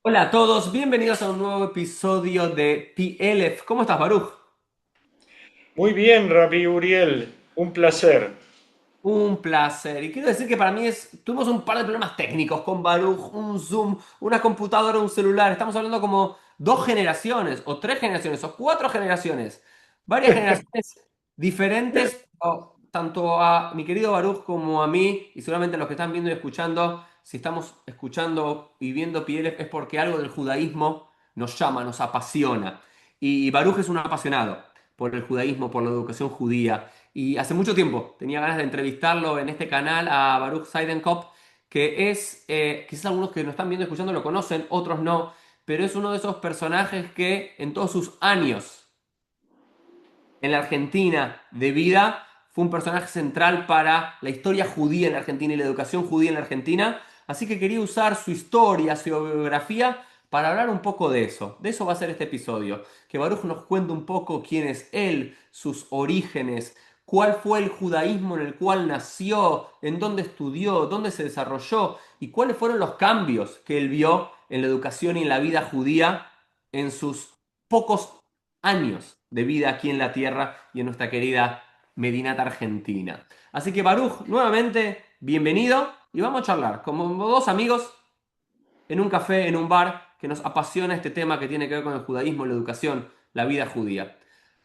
Hola a todos, bienvenidos a un nuevo episodio de PLF. ¿Cómo estás, Baruch? Muy bien, Rabbi Uriel, un placer. Un placer. Y quiero decir que para mí tuvimos un par de problemas técnicos con Baruch, un Zoom, una computadora, un celular. Estamos hablando como dos generaciones, o tres generaciones, o cuatro generaciones. Varias generaciones diferentes, tanto a mi querido Baruch como a mí, y seguramente a los que están viendo y escuchando, si estamos escuchando y viendo PLF es porque algo del judaísmo nos llama, nos apasiona. Y Baruch es un apasionado por el judaísmo, por la educación judía. Y hace mucho tiempo tenía ganas de entrevistarlo en este canal a Baruch Seidenkopf, que es, quizás algunos que nos están viendo y escuchando lo conocen, otros no, pero es uno de esos personajes que en todos sus años en la Argentina de vida fue un personaje central para la historia judía en la Argentina y la educación judía en la Argentina. Así que quería usar su historia, su biografía, para hablar un poco de eso. De eso va a ser este episodio. Que Baruch nos cuente un poco quién es él, sus orígenes, cuál fue el judaísmo en el cual nació, en dónde estudió, dónde se desarrolló y cuáles fueron los cambios que él vio en la educación y en la vida judía en sus pocos años de vida aquí en la tierra y en nuestra querida Medinata Argentina. Así que Baruch, nuevamente, bienvenido y vamos a charlar como dos amigos en un café, en un bar, que nos apasiona este tema que tiene que ver con el judaísmo, la educación, la vida judía.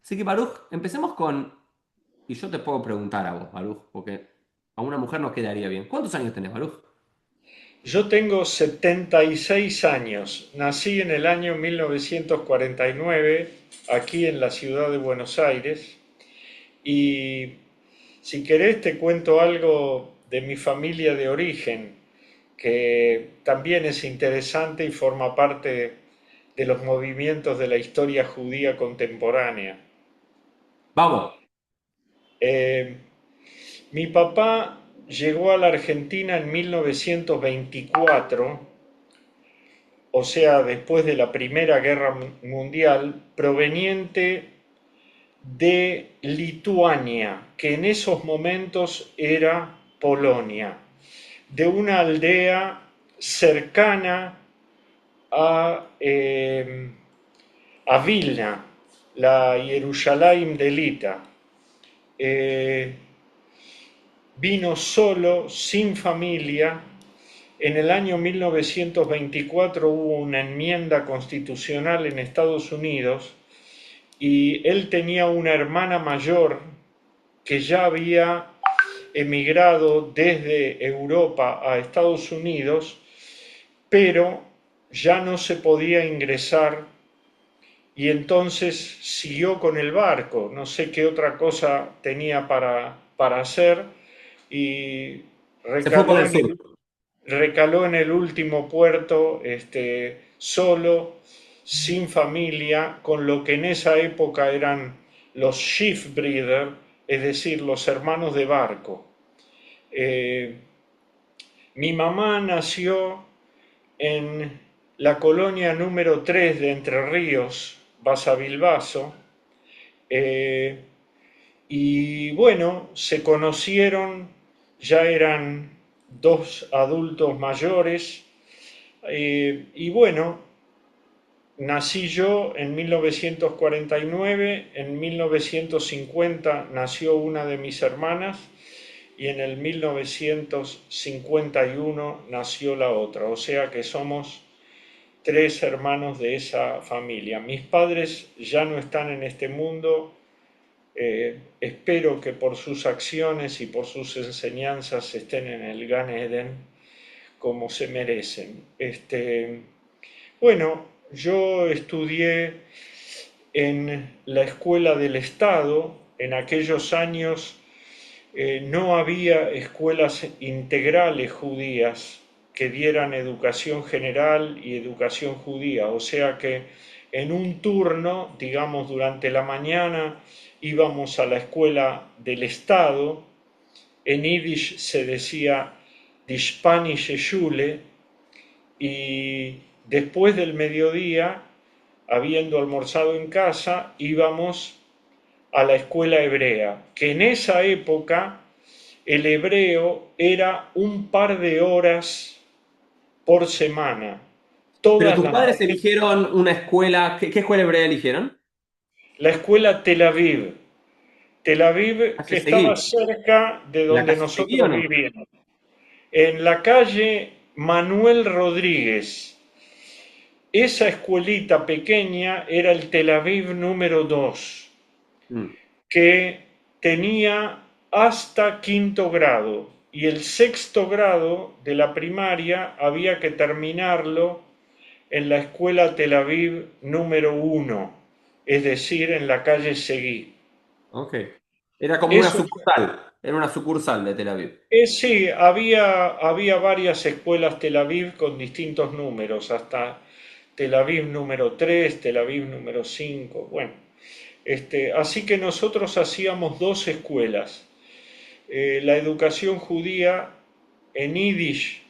Así que Baruch, empecemos con, y yo te puedo preguntar a vos, Baruch, porque a una mujer nos quedaría bien. ¿Cuántos años tenés, Baruch? Yo tengo 76 años. Nací en el año 1949, aquí en la ciudad de Buenos Aires. Y si querés te cuento algo de mi familia de origen, que también es interesante y forma parte de los movimientos de la historia judía contemporánea. Vamos. Eh, Mi papá llegó a la Argentina en 1924, o sea, después de la Primera Guerra Mundial, proveniente de Lituania, que en esos momentos era Polonia, de una aldea cercana a Vilna, la Jerusalén de Lita. Eh, Vino solo, sin familia. En el año 1924 hubo una enmienda constitucional en Estados Unidos y él tenía una hermana mayor que ya había emigrado desde Europa a Estados Unidos, pero ya no se podía ingresar y entonces siguió con el barco. No sé qué otra cosa tenía para hacer y Se fue por recaló el en sur. recaló en el último puerto, solo, sin familia, con lo que en esa época eran los shipbreeder, es decir, los hermanos de barco. Eh, Mi mamá nació en la colonia número 3 de Entre Ríos, Basavilbaso, eh, y bueno, se conocieron, ya eran dos adultos mayores, y bueno, nací yo en 1949, en 1950 nació una de mis hermanas y en el 1951 nació la otra, o sea que somos tres hermanos de esa familia. Mis padres ya no están en este mundo, espero que por sus acciones y por sus enseñanzas estén en el Gan Eden como se merecen. Bueno, yo estudié en la escuela del Estado. En aquellos años no había escuelas integrales judías que dieran educación general y educación judía. O sea que en un turno, digamos durante la mañana, íbamos a la escuela del Estado. En Yiddish se decía Die Spanische Schule, y después del mediodía, habiendo almorzado en casa, íbamos a la escuela hebrea, que en esa época el hebreo era un par de horas por semana. Pero todas tus las padres materias. eligieron una escuela, ¿qué escuela hebrea eligieron? La escuela Tel Aviv. Tel Aviv, que Calle estaba Seguí. cerca de ¿La donde calle Seguí o nosotros no? vivíamos, en la calle Manuel Rodríguez. Esa escuelita pequeña era el Tel Aviv número 2, Mm, que tenía hasta quinto grado, y el sexto grado de la primaria había que terminarlo en la escuela Tel Aviv número 1, es decir, en la calle Seguí. ok. Era como una Eso sucursal. Era una sucursal de Tel Aviv. Sí, había varias escuelas Tel Aviv con distintos números, hasta Tel Aviv número 3, Tel Aviv número 5. Bueno, así que nosotros hacíamos dos escuelas. La educación judía en Yiddish,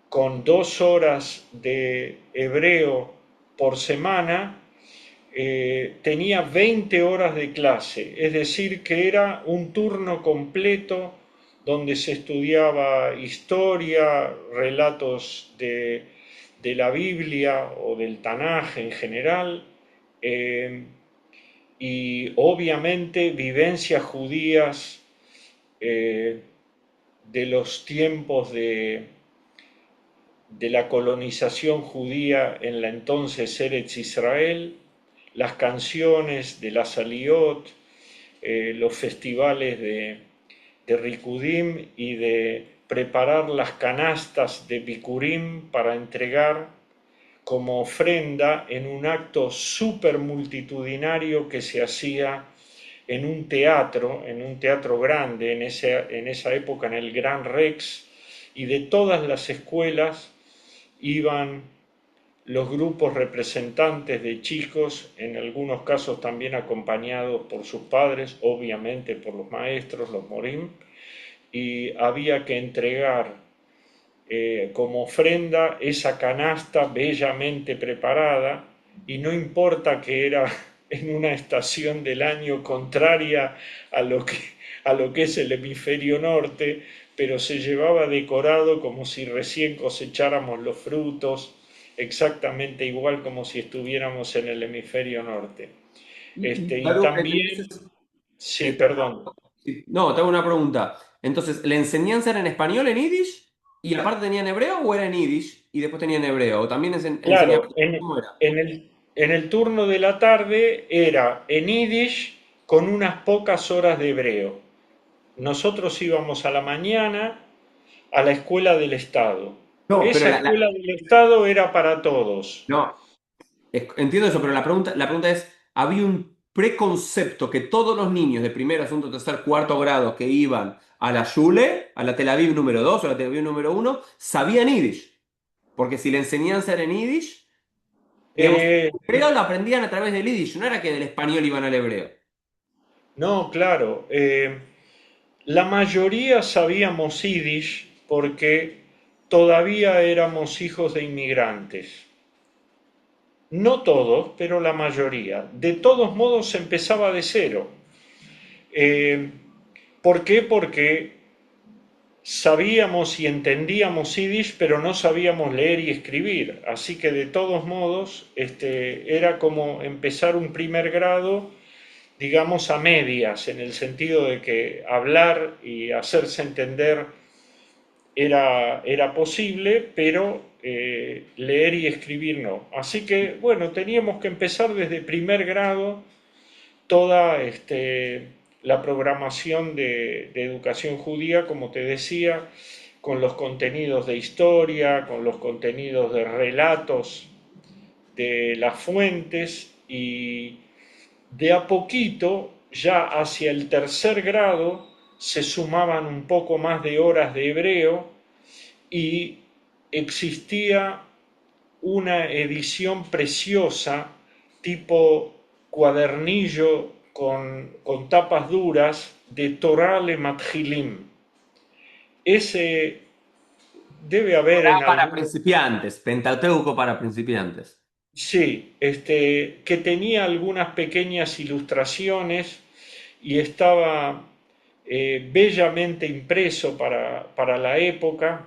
con 2 horas de hebreo por semana, tenía 20 horas de clase, es decir, que era un turno completo donde se estudiaba historia, relatos de la Biblia o del Tanaj en general, eh, y obviamente vivencias judías eh, de los tiempos de la colonización judía en la entonces Eretz Israel, las canciones de la Saliot, los festivales de Rikudim y de preparar las canastas de Bikurim para entregar como ofrenda en un acto súper multitudinario que se hacía en un teatro grande, en esa época en el Gran Rex, y de todas las escuelas iban los grupos representantes de chicos, en algunos casos también acompañados por sus padres, obviamente por los maestros, los morim, y había que entregar como ofrenda esa canasta bellamente preparada, y no importa que era en una estación del año contraria a lo que es el hemisferio norte, pero se llevaba decorado como si recién cosecháramos los frutos, exactamente igual como si estuviéramos en el hemisferio norte. Y Y Baruch, también, entonces, sí, perdón. sí. No, te hago una pregunta. Entonces, ¿la enseñanza era en español, en yiddish? ¿Y aparte tenían hebreo o era en yiddish y después tenían hebreo? ¿O también enseñaban? Claro, ¿Cómo era? en el turno de la tarde era en Yiddish con unas pocas horas de hebreo. Nosotros íbamos a la mañana a la escuela del Estado. No, pero Esa escuela del Estado era para todos. no, entiendo eso, pero la pregunta es, ¿había un preconcepto que todos los niños de primero, segundo, tercer, cuarto grado que iban a la Shule, a la Tel Aviv número 2 o a la Tel Aviv número uno sabían yiddish? Porque si la enseñanza era en yiddish, digamos, Eh, el hebreo lo aprendían a través del yiddish, no era que del español iban al hebreo. no, claro. La mayoría sabíamos Yiddish porque todavía éramos hijos de inmigrantes. No todos, pero la mayoría. De todos modos, se empezaba de cero. Eh, ¿Por qué? Porque sabíamos y entendíamos yiddish, pero no sabíamos leer y escribir. Así que de todos modos, era como empezar un primer grado, digamos, a medias, en el sentido de que hablar y hacerse entender era posible, pero leer y escribir no. Así que, bueno, teníamos que empezar desde primer grado toda la programación de educación judía, como te decía, con los contenidos de historia, con los contenidos de relatos de las fuentes, y de a poquito, ya hacia el tercer grado, se sumaban un poco más de horas de hebreo, y existía una edición preciosa, tipo cuadernillo con tapas duras, de Torah le Matjilim. Ese debe haber Torá en para algún... principiantes, Pentateuco para principiantes. Sí, que tenía algunas pequeñas ilustraciones y estaba bellamente impreso para la época,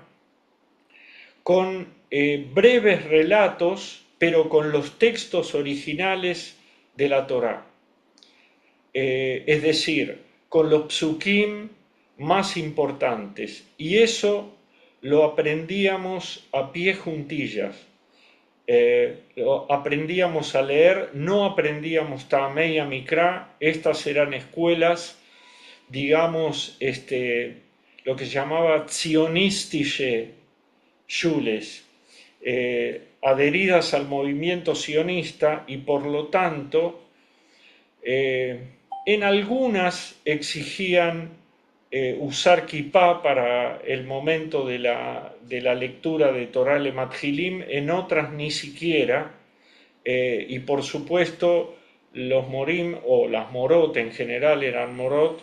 con breves relatos, pero con los textos originales de la Torá. Es decir, con los psukim más importantes. Y eso lo aprendíamos a pie juntillas. Aprendíamos a leer, no aprendíamos Tamei Mikra, estas eran escuelas, digamos, lo que se llamaba zionistische Shules, adheridas al movimiento sionista y por lo tanto en algunas exigían usar kippah para el momento de la lectura de Torah le Matjilim, en otras ni siquiera, y por supuesto los morim o las morot en general eran morot,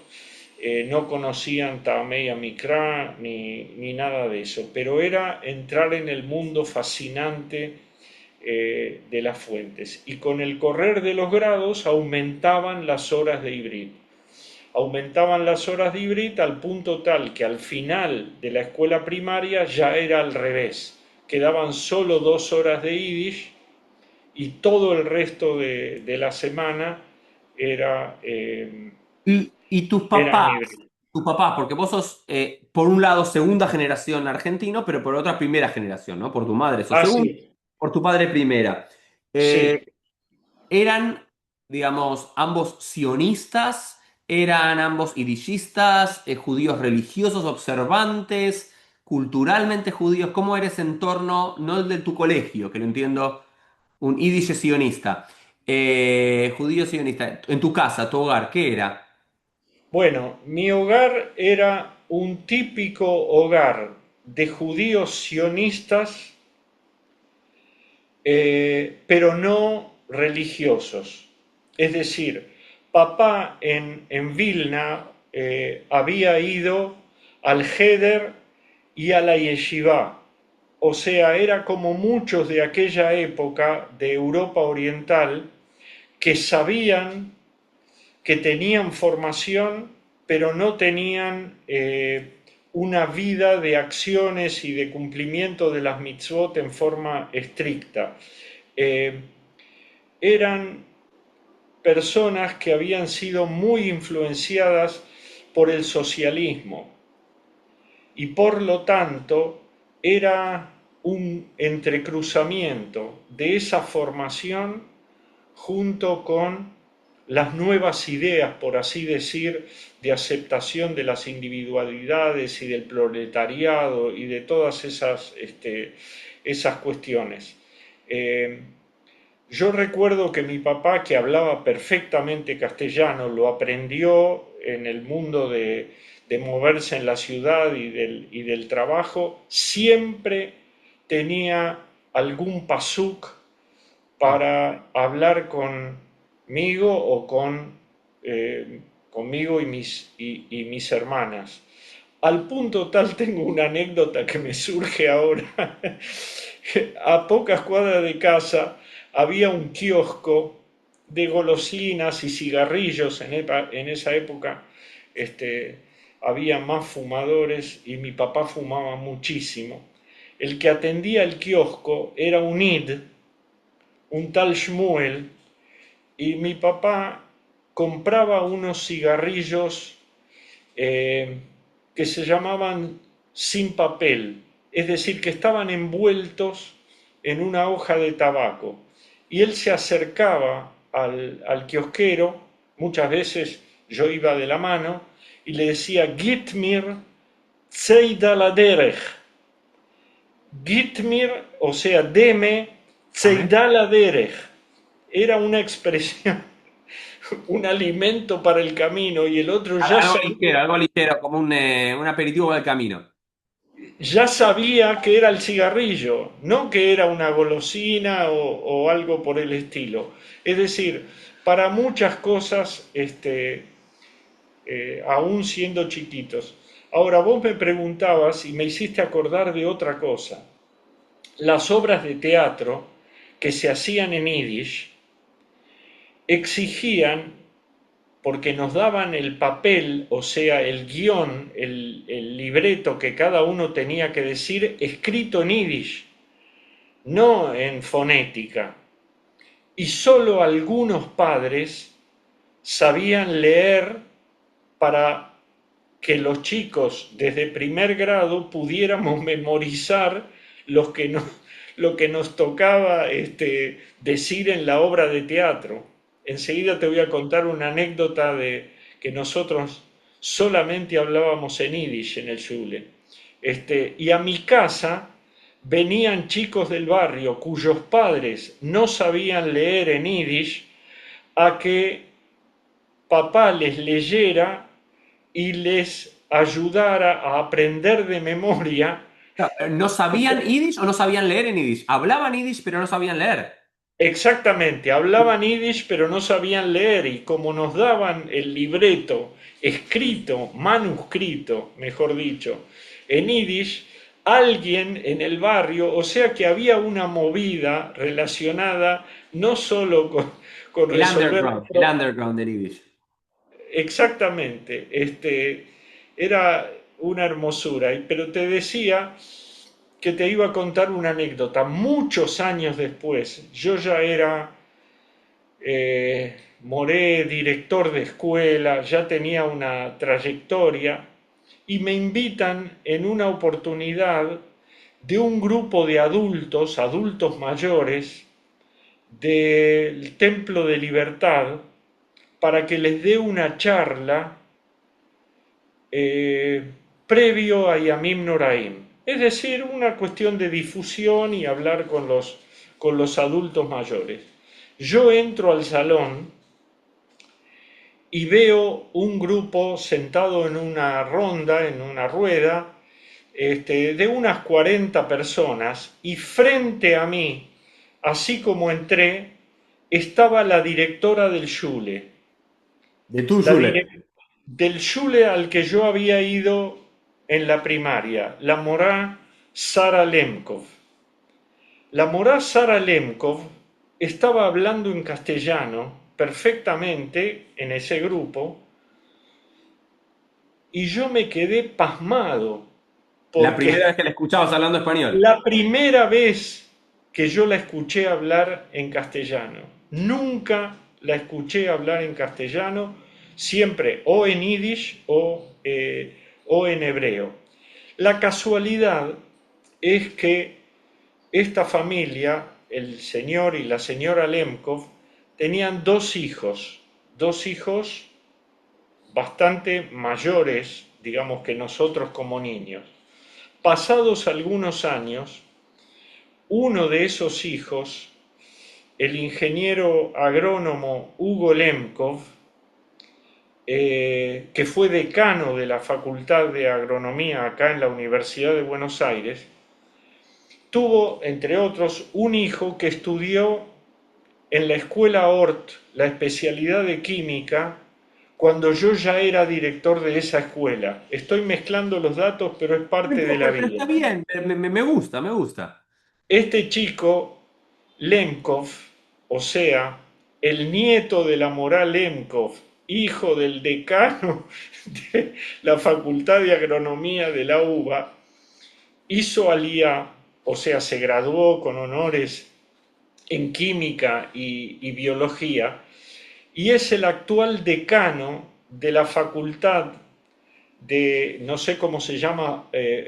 no conocían Tamei Mikra ni nada de eso, pero era entrar en el mundo fascinante de las fuentes. Y con el correr de los grados aumentaban las horas de Ivrit. Aumentaban las horas de Ivrit al punto tal que al final de la escuela primaria ya era al revés. Quedaban solo 2 horas de Yiddish y todo el resto de la semana era, Y era en Ivrit. tus papás, porque vos sos, por un lado, segunda generación argentino, pero por otra, primera generación, ¿no? Por tu madre sos Ah, segunda, sí, por tu padre primera. Eh, sí. ¿Eran, digamos, ambos sionistas? ¿Eran ambos idillistas, judíos religiosos, observantes, culturalmente judíos? ¿Cómo era ese entorno, no el de tu colegio, que lo entiendo, un idish sionista, judío sionista? En tu casa, tu hogar, ¿qué era? Bueno, mi hogar era un típico hogar de judíos sionistas, pero no religiosos. Es decir, papá en Vilna había ido al Heder y a la Yeshiva. O sea, era como muchos de aquella época de Europa Oriental que sabían que tenían formación, pero no tenían una vida de acciones y de cumplimiento de las mitzvot en forma estricta. Eh, Eran personas que habían sido muy influenciadas por el socialismo y por lo tanto era un entrecruzamiento de esa formación junto con las nuevas ideas, por así decir, de aceptación de las individualidades y del proletariado y de todas esas cuestiones. Eh, yo recuerdo que mi papá, que hablaba perfectamente castellano, lo aprendió en el mundo de moverse en la ciudad y del trabajo, siempre tenía algún pasuk para hablar conmigo o conmigo y mis hermanas. Al punto tal tengo una anécdota que me surge ahora. A pocas cuadras de casa había un kiosco de golosinas y cigarrillos. En esa época había más fumadores y mi papá fumaba muchísimo. El que atendía el kiosco era un id, un tal Shmuel, y mi papá compraba unos cigarrillos que se llamaban sin papel, es decir, que estaban envueltos en una hoja de tabaco. Y él se acercaba al kiosquero, muchas veces yo iba de la mano, y le decía, Gitmir Tseidaladerech. Gitmir, o sea, deme Amén. Tseidaladerech. Era una expresión, un alimento para el camino, y el otro Algo ligero, como un aperitivo del camino. ya sabía que era el cigarrillo, no que era una golosina o algo por el estilo. Es decir, para muchas cosas, aún siendo chiquitos. Ahora, vos me preguntabas y me hiciste acordar de otra cosa. Las obras de teatro que se hacían en Yiddish exigían, porque nos daban el papel, o sea, el guión, el libreto que cada uno tenía que decir, escrito en Yiddish. no en fonética. Y solo algunos padres sabían leer para que los chicos desde primer grado pudiéramos memorizar los que no- lo que nos tocaba decir en la obra de teatro. Enseguida te voy a contar una anécdota de que nosotros solamente hablábamos en Yiddish en el Shule. Y a mi casa venían chicos del barrio cuyos padres no sabían leer en Yiddish a que papá les leyera y les ayudara a aprender de memoria. ¿No sabían Yiddish o no sabían leer en Yiddish? Hablaban Yiddish, pero no sabían leer. Exactamente, hablaban yiddish pero no sabían leer y como nos daban el libreto escrito, manuscrito, mejor dicho, en yiddish, alguien en el barrio, o sea que había una movida relacionada no solo con resolver El underground del Yiddish. exactamente, era una hermosura, pero te decía que te iba a contar una anécdota. Muchos años después, yo ya era Moré, director de escuela, ya tenía una trayectoria y me invitan en una oportunidad de un grupo de adultos, adultos mayores, del Templo de Libertad para que les dé una charla eh, previo a Yamim Noraim. Es decir, una cuestión de difusión y hablar con los adultos mayores. Yo entro al salón y veo un grupo sentado en una ronda, en una rueda, de unas 40 personas y frente a mí, así como entré, estaba la directora del Shule, De tu la Shule. direc- del Shule al que yo había ido en la primaria, la Morá Sara Lemkov. La Morá Sara Lemkov estaba hablando en castellano perfectamente en ese grupo y yo me quedé pasmado La primera porque vez que la escuchabas hablando español. la primera vez que yo la escuché hablar en castellano, nunca la escuché hablar en castellano, siempre o en yiddish o en hebreo. La casualidad es que esta familia, el señor y la señora Lemkov, tenían dos hijos bastante mayores, digamos que nosotros como niños. Pasados algunos años, uno de esos hijos, el ingeniero agrónomo Hugo Lemkov, que fue decano de la Facultad de Agronomía acá en la Universidad de Buenos Aires, tuvo, entre otros, un hijo que estudió en la escuela Hort la especialidad de química cuando yo ya era director de esa escuela. Estoy mezclando los datos, pero es No parte de importa, la pero está vida. bien, me gusta, me gusta. Este chico, Lemkov, o sea, el nieto de la moral Lemkov, hijo del decano de la Facultad de Agronomía de la UBA, hizo alía, o sea, se graduó con honores en química y biología, y es el actual decano de la Facultad no sé cómo se llama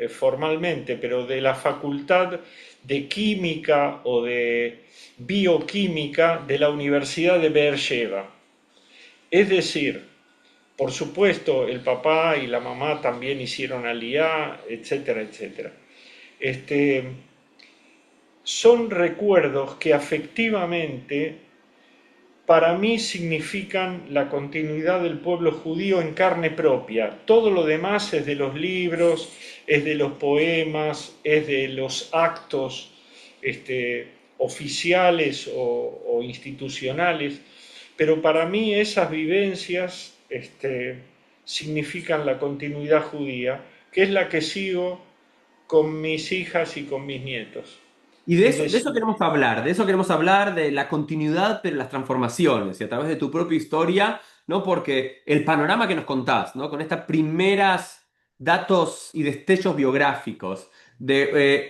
formalmente, pero de la Facultad de Química o de Bioquímica de la Universidad de Beersheba. Es decir, por supuesto, el papá y la mamá también hicieron aliyá, etcétera, etcétera. Este, son recuerdos que afectivamente para mí significan la continuidad del pueblo judío en carne propia. Todo lo demás es de los libros, es de los poemas, es de los actos oficiales o institucionales, pero para mí esas vivencias significan la continuidad judía, que es la que sigo con mis hijas y con mis nietos. Y Es de decir, eso queremos hablar, de eso queremos hablar, de la continuidad, pero las transformaciones, y a través de tu propia historia, ¿no? Porque el panorama que nos contás, ¿no? Con estas primeras datos y destellos biográficos de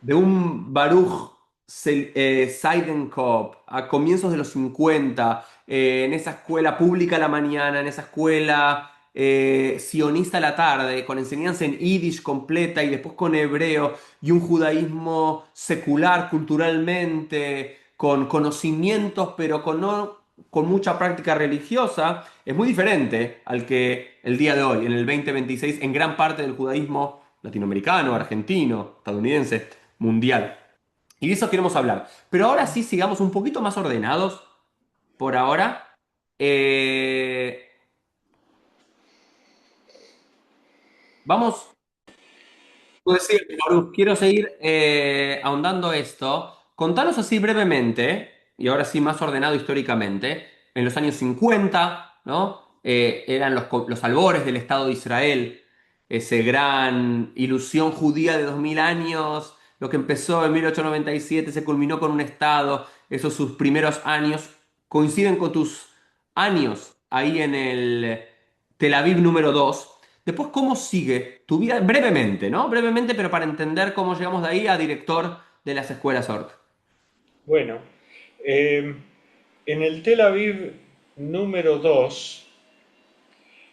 de un Baruch Seidenkopf a comienzos de los 50, en esa escuela pública a la mañana, en esa escuela sionista a la tarde, con enseñanza en yiddish completa y después con hebreo, y un judaísmo secular culturalmente, con conocimientos, pero con mucha práctica religiosa, es muy diferente al que el día de hoy, en el 2026, en gran parte del judaísmo latinoamericano, argentino, estadounidense, mundial. Y de eso queremos hablar. Pero ahora sí, sigamos un poquito más ordenados por ahora. Eh, vamos, pues sí, Baruch, quiero seguir ahondando esto. Contanos así brevemente, y ahora sí más ordenado históricamente, en los años 50, ¿no? Eran los albores del Estado de Israel, esa gran ilusión judía de 2000 años, lo que empezó en 1897 se culminó con un Estado, esos sus primeros años coinciden con tus años ahí en el Tel Aviv número 2. Después, ¿cómo sigue tu vida? Brevemente, ¿no? Brevemente, pero para entender cómo llegamos de ahí a director de las escuelas ORT. Bueno, eh, en el Tel Aviv número 2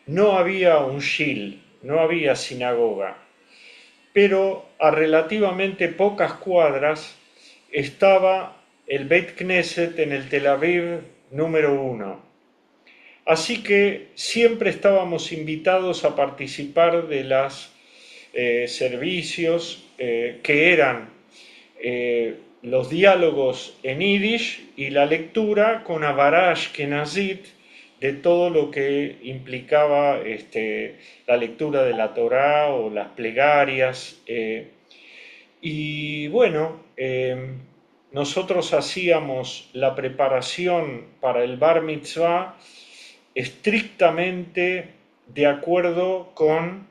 no había un shil, no había sinagoga, pero a relativamente pocas cuadras estaba el Beit Knesset en el Tel Aviv número 1. Así que siempre estábamos invitados a participar de los servicios que eran los diálogos en yiddish y la lectura con Avarash Kenazit de todo lo que implicaba la lectura de la Torá o las plegarias. Y bueno, nosotros hacíamos la preparación para el Bar Mitzvah estrictamente de acuerdo con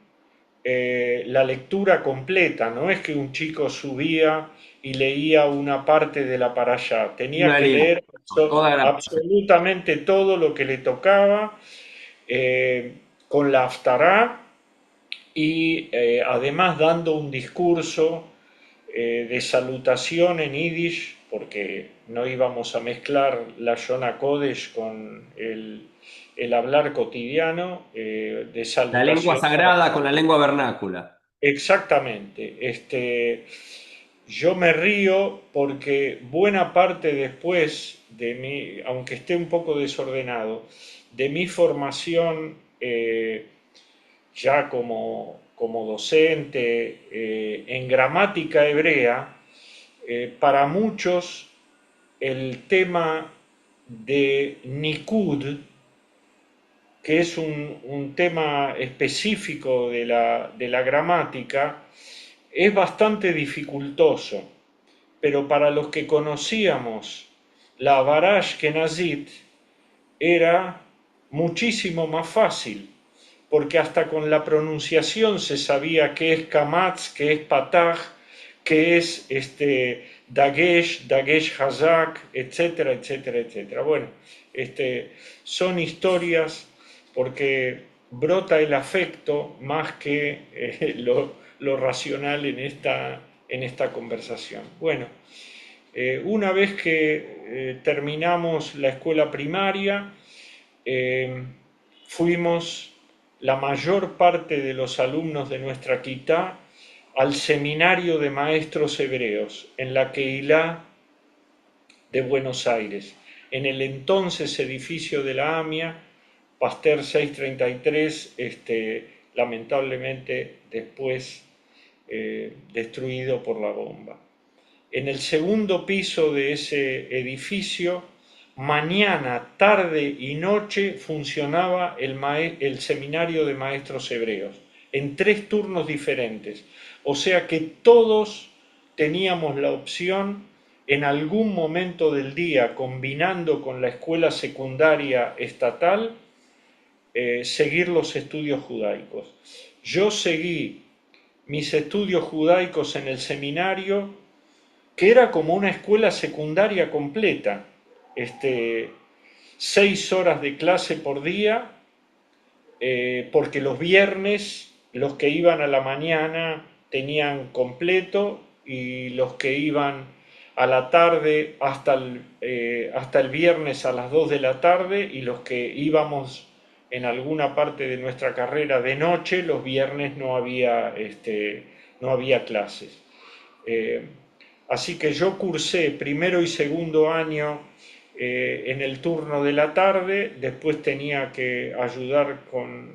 la lectura completa. No es que un chico subía y leía una parte de la parashá, tenía Una que línea. leer Toda la... absolutamente todo lo que le tocaba con la Haftará y además dando un discurso de salutación en Yiddish, porque no íbamos a mezclar la Shona Kodesh con el hablar cotidiano, de La lengua salutación. sagrada con la lengua vernácula. Exactamente. Yo me río porque buena parte después de mi, aunque esté un poco desordenado, de mi formación ya como docente en gramática hebrea, para muchos el tema de Nikud, que es un tema específico de la gramática, es bastante dificultoso, pero para los que conocíamos la Barash Kenazit era muchísimo más fácil, porque hasta con la pronunciación se sabía qué es Kamatz, qué es Pataj, qué es Dagesh, Dagesh Hazak, etcétera, etcétera, etcétera. Bueno, son historias porque brota el afecto más que lo racional en esta conversación. Bueno, una vez que terminamos la escuela primaria, eh, fuimos la mayor parte de los alumnos de nuestra quitá al seminario de maestros hebreos en la Keilah de Buenos Aires, en el entonces edificio de la AMIA, Pasteur 633, lamentablemente después destruido por la bomba. En el segundo piso de ese edificio, mañana, tarde y noche funcionaba el seminario de maestros hebreos, en 3 turnos diferentes. O sea que todos teníamos la opción en algún momento del día, combinando con la escuela secundaria estatal, seguir los estudios judaicos. Yo seguí mis estudios judaicos en el seminario, que era como una escuela secundaria completa, 6 horas de clase por día, porque los viernes los que iban a la mañana tenían completo y los que iban a la tarde hasta el viernes a las 2 de la tarde y los que íbamos en alguna parte de nuestra carrera de noche, los viernes no había clases. Eh, Así que yo cursé primero y segundo año en el turno de la tarde, después tenía que ayudar con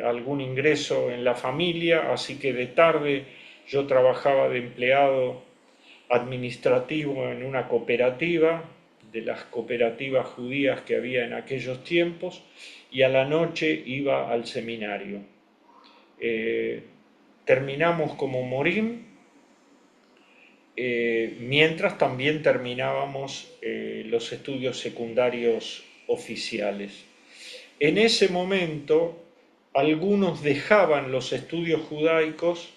algún ingreso en la familia, así que de tarde yo trabajaba de empleado administrativo en una cooperativa, de las cooperativas judías que había en aquellos tiempos, y a la noche iba al seminario. Eh, Terminamos como morim, mientras también terminábamos los estudios secundarios oficiales. En ese momento, algunos dejaban los estudios judaicos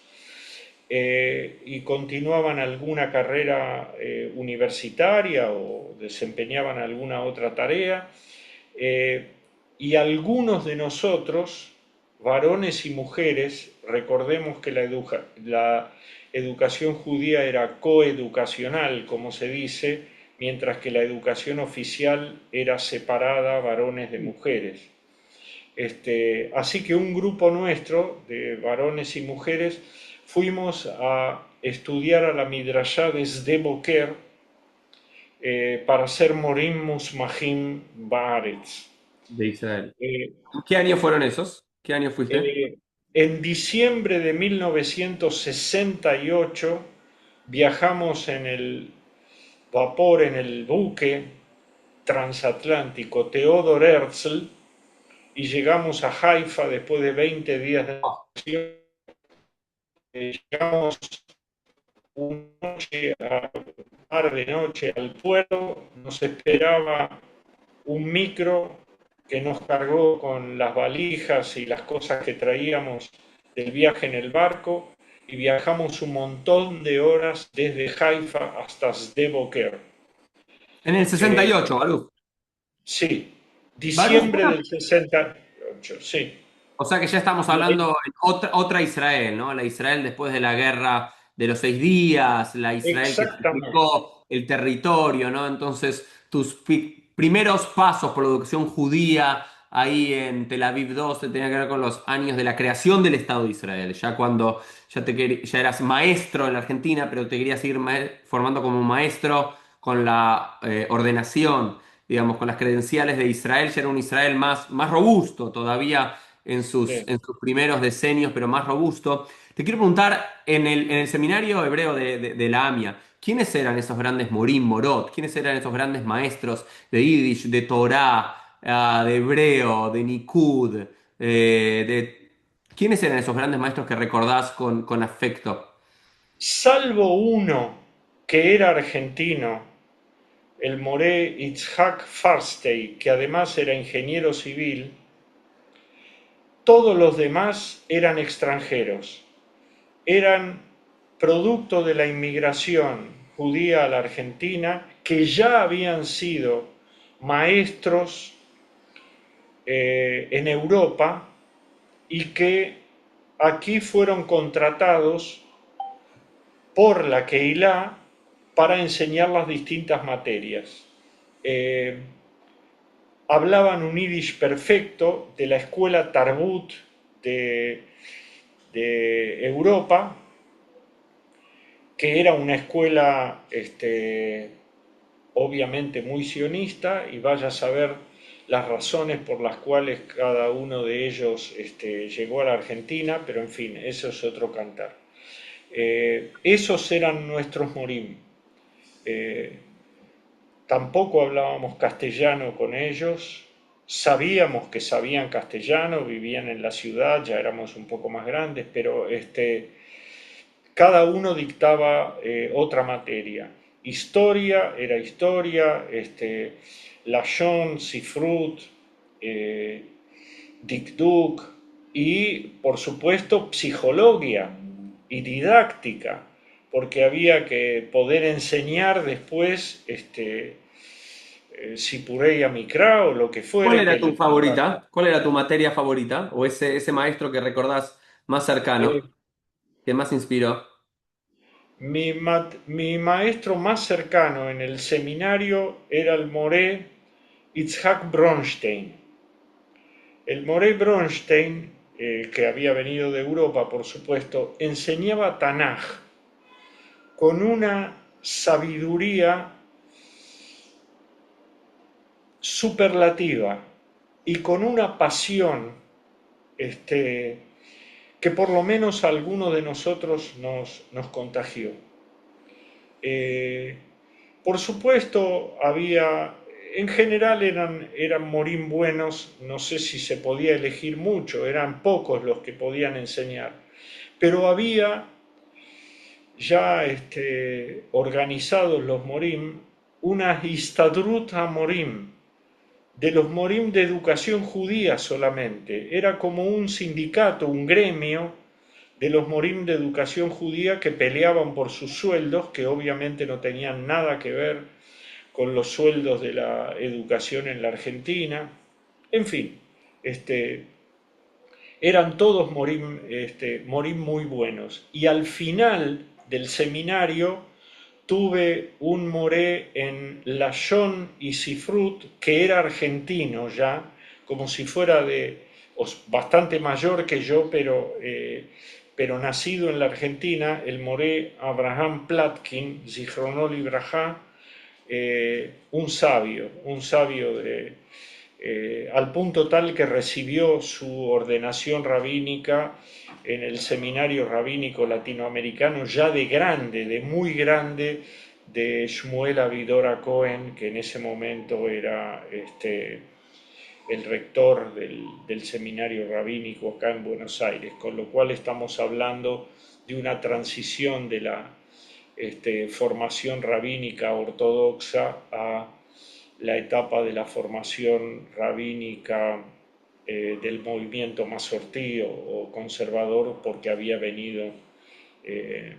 y continuaban alguna carrera universitaria o desempeñaban alguna otra tarea, eh, y algunos de nosotros, varones y mujeres, recordemos que la educación judía era coeducacional, como se dice, mientras que la educación oficial era separada, varones de mujeres. Así que un grupo nuestro de varones y mujeres fuimos a estudiar a la Midrashá de Sde Boker para ser Morim Musmahim Baaretz. De Israel. Eh, ¿Qué año fueron esos? ¿Qué año fuiste? eh, en diciembre de 1968 viajamos en el vapor, en el buque transatlántico Theodor Herzl y llegamos a Haifa después de 20 días de Oh, navegación. Llegamos una noche, par de noche al puerto, nos esperaba un micro que nos cargó con las valijas y las cosas que traíamos del viaje en el barco y viajamos un montón de horas desde Haifa hasta Sde Boker. en el Eh, 68, Baruch. sí, Baruch, diciembre del 68, sí. o sea que ya estamos hablando en otra Israel, ¿no? La Israel después de la guerra de los 6 días, la Israel que Exactamente. explicó el territorio, ¿no? Entonces, tus primeros pasos por la educación judía ahí en Tel Aviv 2 tenían que ver con los años de la creación del Estado de Israel, ya cuando ya eras maestro en la Argentina, pero te querías seguir formando como maestro con la ordenación, digamos, con las credenciales de Israel, ya era un Israel más robusto todavía en sus, Sí. en sus primeros decenios, pero más robusto. Te quiero preguntar, en el seminario hebreo de la AMIA, ¿quiénes eran esos grandes Morim, Morot? ¿Quiénes eran esos grandes maestros de Yiddish, de Torah, de hebreo, de Nikud? ¿Quiénes eran esos grandes maestros que recordás con afecto? Salvo uno que era argentino, el moré Itzhak Farstey, que además era ingeniero civil, todos los demás eran extranjeros, eran producto de la inmigración judía a la Argentina, que ya habían sido maestros en Europa y que aquí fueron contratados por la Keilah para enseñar las distintas materias. Eh, Hablaban un yiddish perfecto de la escuela Tarbut de, de Europa, que era una escuela obviamente muy sionista, y vaya a saber las razones por las cuales cada uno de ellos llegó a la Argentina, pero en fin, eso es otro cantar. Esos eran nuestros morim. Eh, Tampoco hablábamos castellano con ellos, sabíamos que sabían castellano, vivían en la ciudad, ya éramos un poco más grandes, pero cada uno dictaba otra materia. Historia era historia, Lashon, Sifrut, eh, Dikduk y, por supuesto, psicología y didáctica, porque había que poder enseñar después Sipurei Mikra o lo que ¿Cuál fuere era que tu favorita? ¿Cuál era tu materia favorita? ¿O ese maestro que recordás más eh, cercano, que más inspiró? Mi maestro más cercano en el seminario era el moré Itzhak Bronstein. El moré Bronstein, que había venido de Europa, por supuesto, enseñaba Tanaj con una sabiduría superlativa y con una pasión este, que por lo menos a alguno de nosotros nos contagió. Eh, por supuesto, en general eran morín buenos, no sé si se podía elegir mucho, eran pocos los que podían enseñar, pero había ya organizados los morim, una Histadrut HaMorim, de los morim de educación judía solamente. Era como un sindicato, un gremio de los morim de educación judía que peleaban por sus sueldos, que obviamente no tenían nada que ver con los sueldos de la educación en la Argentina. En fin, este, eran todos morim, morim muy buenos. Y al final del seminario tuve un moré en Lashon y Sifrut, que era argentino ya, como si fuera bastante mayor que yo, pero nacido en la Argentina, el moré Abraham Platkin, Zichronol Ibrahá, un sabio al punto tal que recibió su ordenación rabínica en el seminario rabínico latinoamericano ya de grande, de muy grande, de Shmuel Avidora Cohen, que en ese momento era el rector del seminario rabínico acá en Buenos Aires, con lo cual estamos hablando de una transición de la formación rabínica ortodoxa a la etapa de la formación rabínica del movimiento masortí o conservador, porque había venido eh,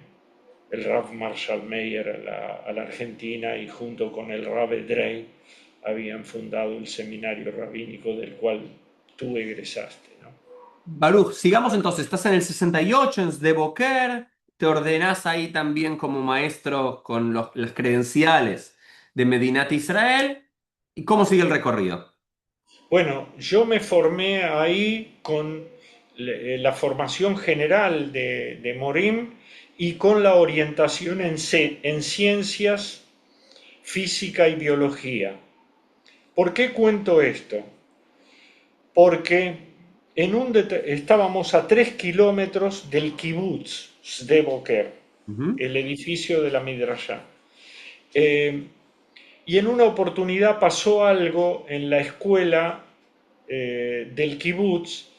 el Rav Marshall Meyer a la Argentina y junto con el Rav Edrei habían fundado el seminario rabínico del cual tú egresaste, ¿no? Baruch, sigamos entonces. Estás en el 68 en Sde Boker, te ordenás ahí también como maestro con las credenciales de Medinat Israel. ¿Y cómo sigue el recorrido? Bueno, yo me formé ahí con la formación general de Morim y con la orientación en ciencias, física y biología. ¿Por qué cuento esto? Porque estábamos a 3 kilómetros del kibutz de Boker, Ujú. el edificio de la Midrashá. Eh, y en una oportunidad pasó algo en la escuela del kibutz,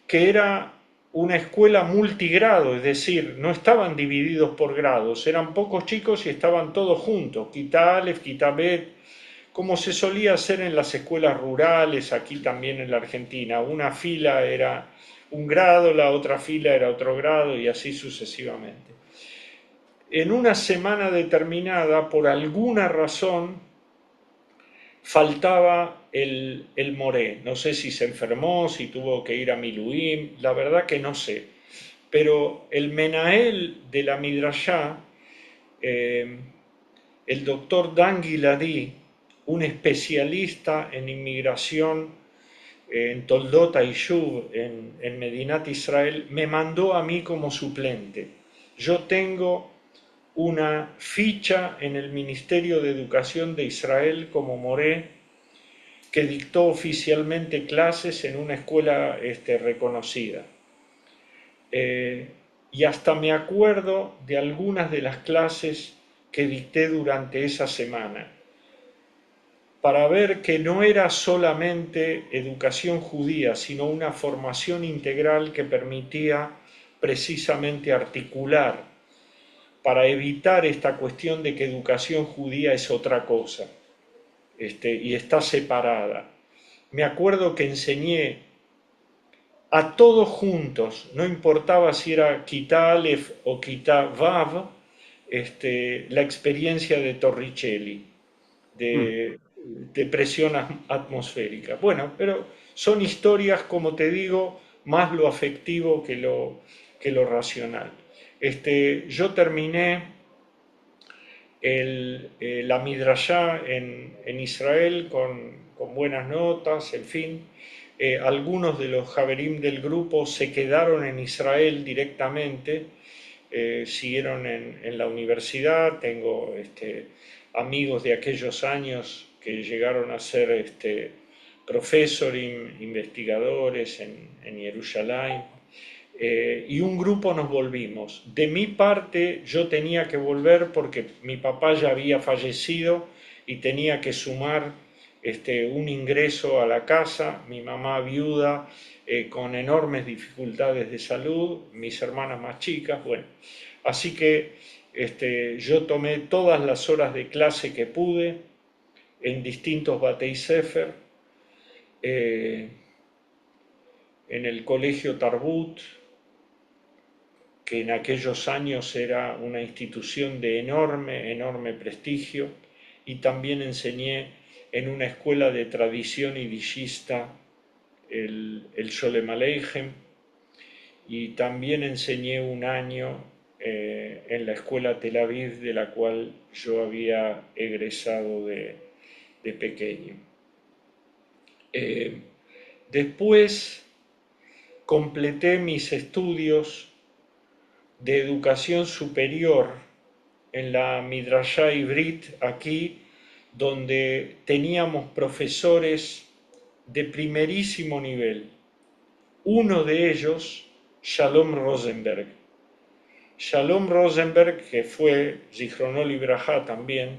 que era una escuela multigrado, es decir, no estaban divididos por grados, eran pocos chicos y estaban todos juntos, Kita Aleph, Kita Bet, como se solía hacer en las escuelas rurales, aquí también en la Argentina. Una fila era un grado, la otra fila era otro grado y así sucesivamente. En una semana determinada, por alguna razón, faltaba el Moré. No sé si se enfermó, si tuvo que ir a Miluim, la verdad que no sé. Pero el Menael de la Midrashá, eh, el doctor Dan Giladi, un especialista en inmigración en Toldot Aishuv, en Medinat Israel, me mandó a mí como suplente. Yo tengo una ficha en el Ministerio de Educación de Israel como Moré, que dictó oficialmente clases en una escuela reconocida. Eh, y hasta me acuerdo de algunas de las clases que dicté durante esa semana, para ver que no era solamente educación judía, sino una formación integral que permitía precisamente articular para evitar esta cuestión de que educación judía es otra cosa y está separada. Me acuerdo que enseñé a todos juntos, no importaba si era Kita Aleph o Kita Vav, la experiencia de Torricelli, Mm. de presión atmosférica. Bueno, pero son historias, como te digo, más lo afectivo que lo racional. Yo terminé la Midrashá en Israel con buenas notas, en fin. Algunos de los Javerim del grupo se quedaron en Israel directamente, siguieron en la universidad. Tengo amigos de aquellos años que llegaron a ser profesores, investigadores en Jerusalén. Y un grupo nos volvimos. De mi parte, yo tenía que volver porque mi papá ya había fallecido y tenía que sumar un ingreso a la casa, mi mamá viuda, con enormes dificultades de salud, mis hermanas más chicas, bueno. Así que yo tomé todas las horas de clase que pude en distintos Batei Sefer, eh, en el colegio Tarbut, que en aquellos años era una institución de enorme, enorme prestigio, y también enseñé en una escuela de tradición yidishista el Sholem Aleichem, y también enseñé un año en la escuela Tel Aviv, de la cual yo había egresado de pequeño. Después completé mis estudios de educación superior en la Midrashá Ivrit, aquí, donde teníamos profesores de primerísimo nivel. Uno de ellos, Shalom Rosenberg. Shalom Rosenberg, que fue Zichrono Libraja también,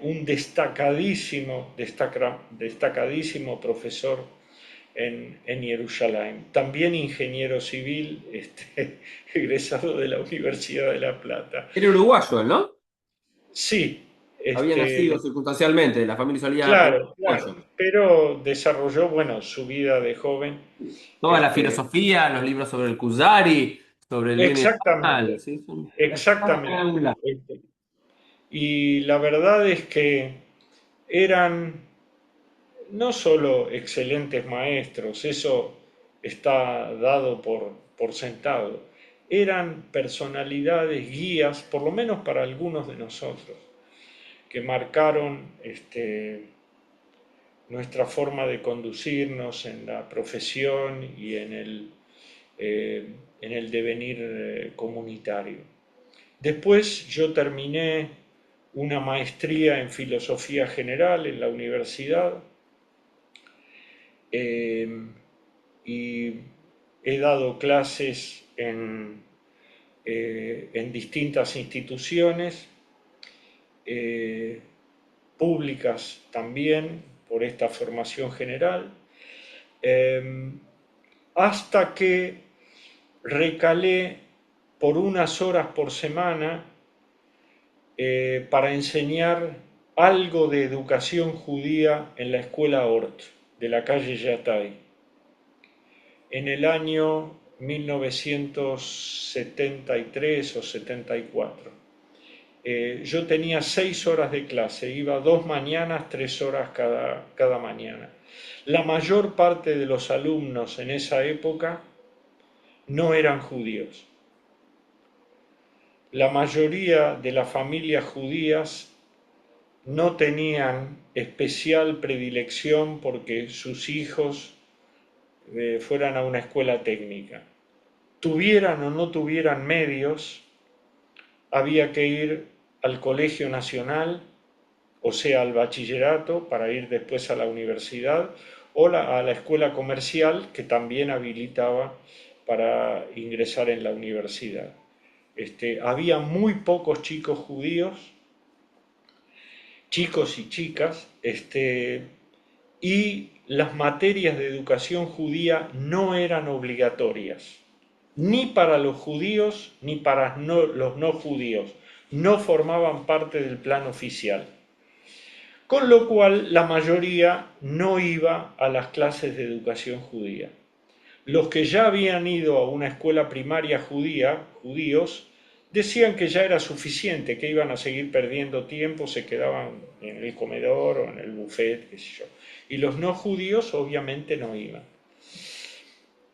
un destacadísimo profesor en Jerusalén. También ingeniero civil, egresado de la Universidad de La Plata. Era uruguayo, él, ¿no? Sí, Había nacido circunstancialmente, la familia solía apellido claro, claro, uruguayo. pero desarrolló, bueno, su vida de joven. Toda la Este, filosofía, los libros sobre el Kuzari, sobre el bien y el mal, exactamente, ¿sí? exactamente. Y la verdad es que eran no solo excelentes maestros, eso está dado por sentado, eran personalidades guías, por lo menos para algunos de nosotros, que marcaron nuestra forma de conducirnos en la profesión y eh, en el devenir comunitario. Después yo terminé una maestría en filosofía general en la universidad, eh, y he dado clases en distintas instituciones, eh, públicas también, por esta formación general, eh, hasta que recalé por unas horas por semana para enseñar algo de educación judía en la escuela Ort de la calle Yatay en el año 1973 o 74. Yo tenía 6 horas de clase, iba 2 mañanas, 3 horas cada mañana. La mayor parte de los alumnos en esa época no eran judíos. La mayoría de las familias judías no tenían especial predilección porque sus hijos fueran a una escuela técnica. Tuvieran o no tuvieran medios, había que ir al Colegio Nacional, o sea, al bachillerato, para ir después a la universidad, o a la escuela comercial, que también habilitaba para ingresar en la universidad. Había muy pocos chicos judíos, chicos y chicas, y las materias de educación judía no eran obligatorias, ni para los judíos ni para los no judíos, no formaban parte del plan oficial. Con lo cual la mayoría no iba a las clases de educación judía. Los que ya habían ido a una escuela primaria judía, judíos, decían que ya era suficiente, que iban a seguir perdiendo tiempo, se quedaban en el comedor o en el buffet, qué sé yo. Y los no judíos obviamente no iban.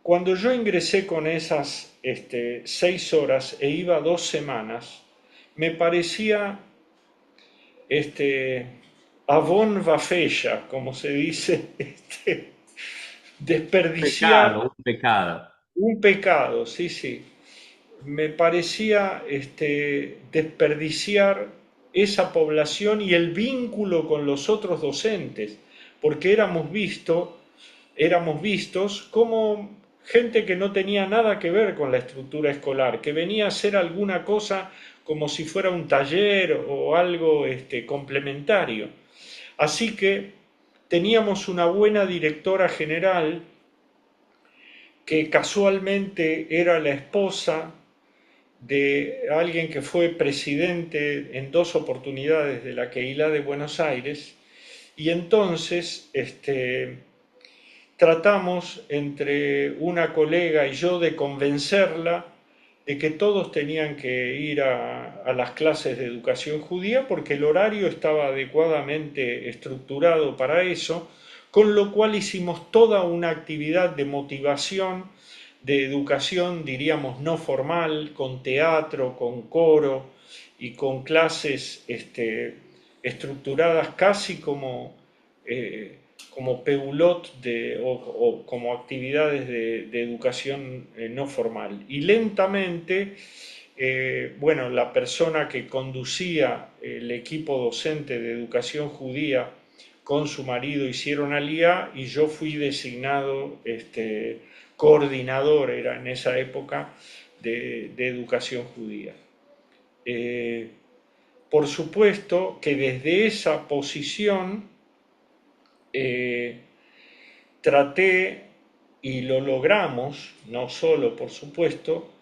Cuando yo ingresé con esas 6 horas e iba 2 semanas, me parecía este, avon vafella, como se dice, desperdiciar Un pecado. un pecado, sí, sí. Me parecía desperdiciar esa población y el vínculo con los otros docentes, porque éramos vistos como gente que no tenía nada que ver con la estructura escolar, que venía a hacer alguna cosa como si fuera un taller o algo complementario. Así que teníamos una buena directora general que casualmente era la esposa de alguien que fue presidente en dos oportunidades de la Keilah de Buenos Aires, y entonces tratamos entre una colega y yo de convencerla de que todos tenían que ir a las clases de educación judía porque el horario estaba adecuadamente estructurado para eso, con lo cual hicimos toda una actividad de motivación, de educación, diríamos, no formal, con teatro, con coro y con clases estructuradas casi como peulot o como actividades de educación no formal. Y lentamente, bueno, la persona que conducía el equipo docente de educación judía con su marido hicieron alía y yo fui designado coordinador, era en esa época, de educación judía. Eh, por supuesto que desde esa posición eh, traté y lo logramos, no solo por supuesto,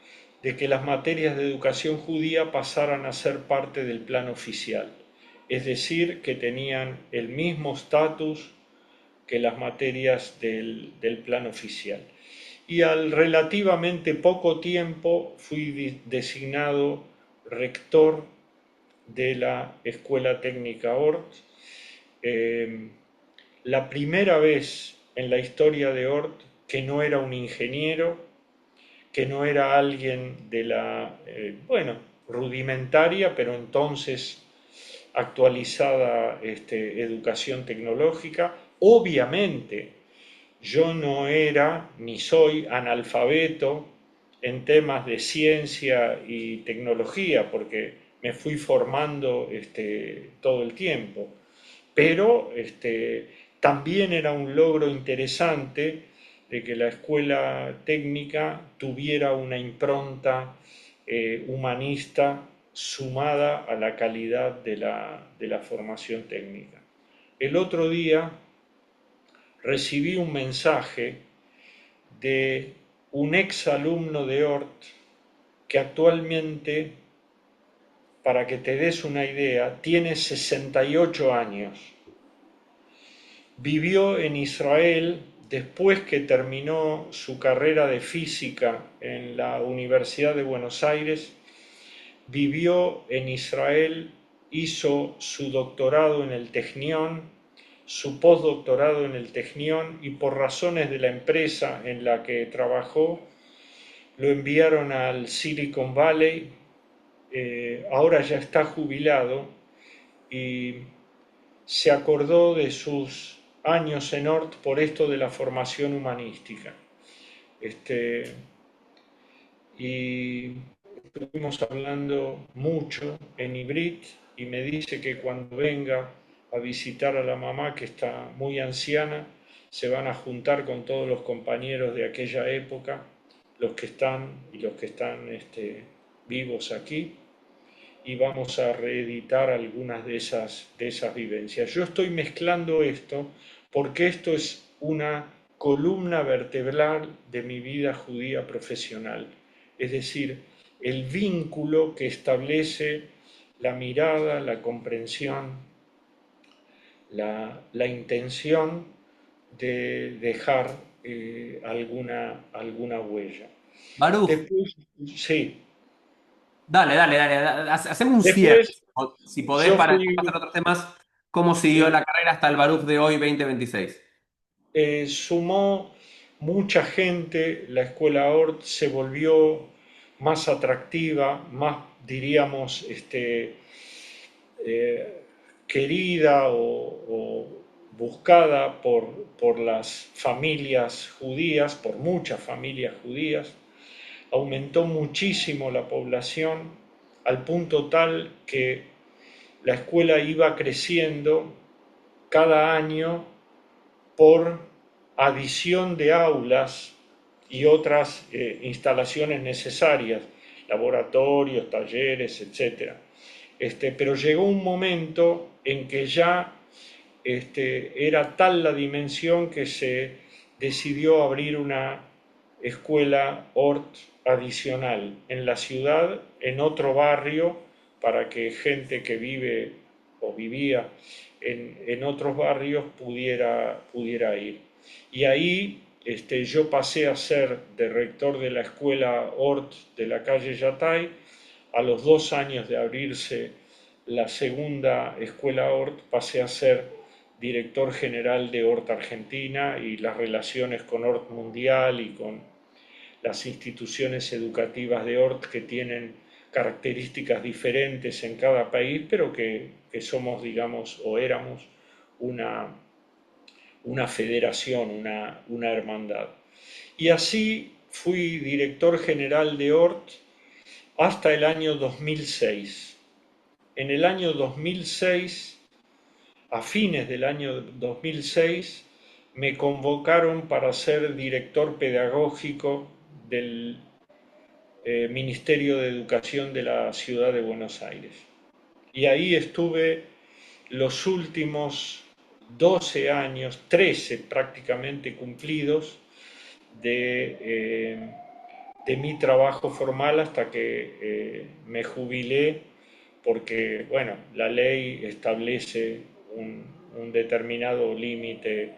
de que las materias de educación judía pasaran a ser parte del plan oficial, es decir, que tenían el mismo estatus que las materias del plan oficial. Y al relativamente poco tiempo fui designado rector de la Escuela Técnica Ort. Eh, la primera vez en la historia de Ort que no era un ingeniero, que no era alguien de la, bueno, rudimentaria, pero entonces actualizada educación tecnológica. Obviamente, yo no era ni soy analfabeto en temas de ciencia y tecnología, porque me fui formando todo el tiempo, pero también era un logro interesante de que la escuela técnica tuviera una impronta humanista sumada a la calidad de la formación técnica. El otro día recibí un mensaje de un ex alumno de Ort que actualmente, para que te des una idea, tiene 68 años. Vivió en Israel después que terminó su carrera de física en la Universidad de Buenos Aires. Vivió en Israel, hizo su doctorado en el Technion, su postdoctorado en el Technion, y por razones de la empresa en la que trabajó lo enviaron al Silicon Valley. Ahora ya está jubilado y se acordó de sus años en Ort por esto de la formación humanística. Este, y estuvimos hablando mucho en Ibrit y me dice que cuando venga a visitar a la mamá, que está muy anciana, se van a juntar con todos los compañeros de aquella época, los que están y los que están vivos aquí, y vamos a reeditar algunas de esas vivencias. Yo estoy mezclando esto porque esto es una columna vertebral de mi vida judía profesional, es decir, el vínculo que establece la mirada, la comprensión, la intención de dejar alguna huella. Baruch, Después, sí, Hacemos un cierre, después si podés, yo para después pasar fui a otros temas. ¿Cómo siguió la carrera hasta el Baruch de hoy, 2026? sumó mucha gente, la escuela Ort se volvió más atractiva, más, diríamos, querida o buscada por las familias judías, por muchas familias judías. Aumentó muchísimo la población al punto tal que la escuela iba creciendo cada año por adición de aulas y otras instalaciones necesarias, laboratorios, talleres, etcétera. Pero llegó un momento en que ya era tal la dimensión que se decidió abrir una escuela Ort adicional en la ciudad, en otro barrio, para que gente que vive o vivía en otros barrios pudiera ir. Y ahí yo pasé a ser de rector de la escuela Ort de la calle Yatay. A los 2 años de abrirse la segunda escuela Ort pasé a ser director general de Hort Argentina y las relaciones con Hort Mundial y con las instituciones educativas de Hort que tienen características diferentes en cada país, pero que somos, digamos, o éramos una, una federación, una hermandad. Y así fui director general de Hort hasta el año 2006. En el año 2006, a fines del año 2006, me convocaron para ser director pedagógico del Ministerio de Educación de la Ciudad de Buenos Aires. Y ahí estuve los últimos 12 años, 13 prácticamente cumplidos, de, eh, de mi trabajo formal hasta que me jubilé, porque, bueno, la ley establece un determinado límite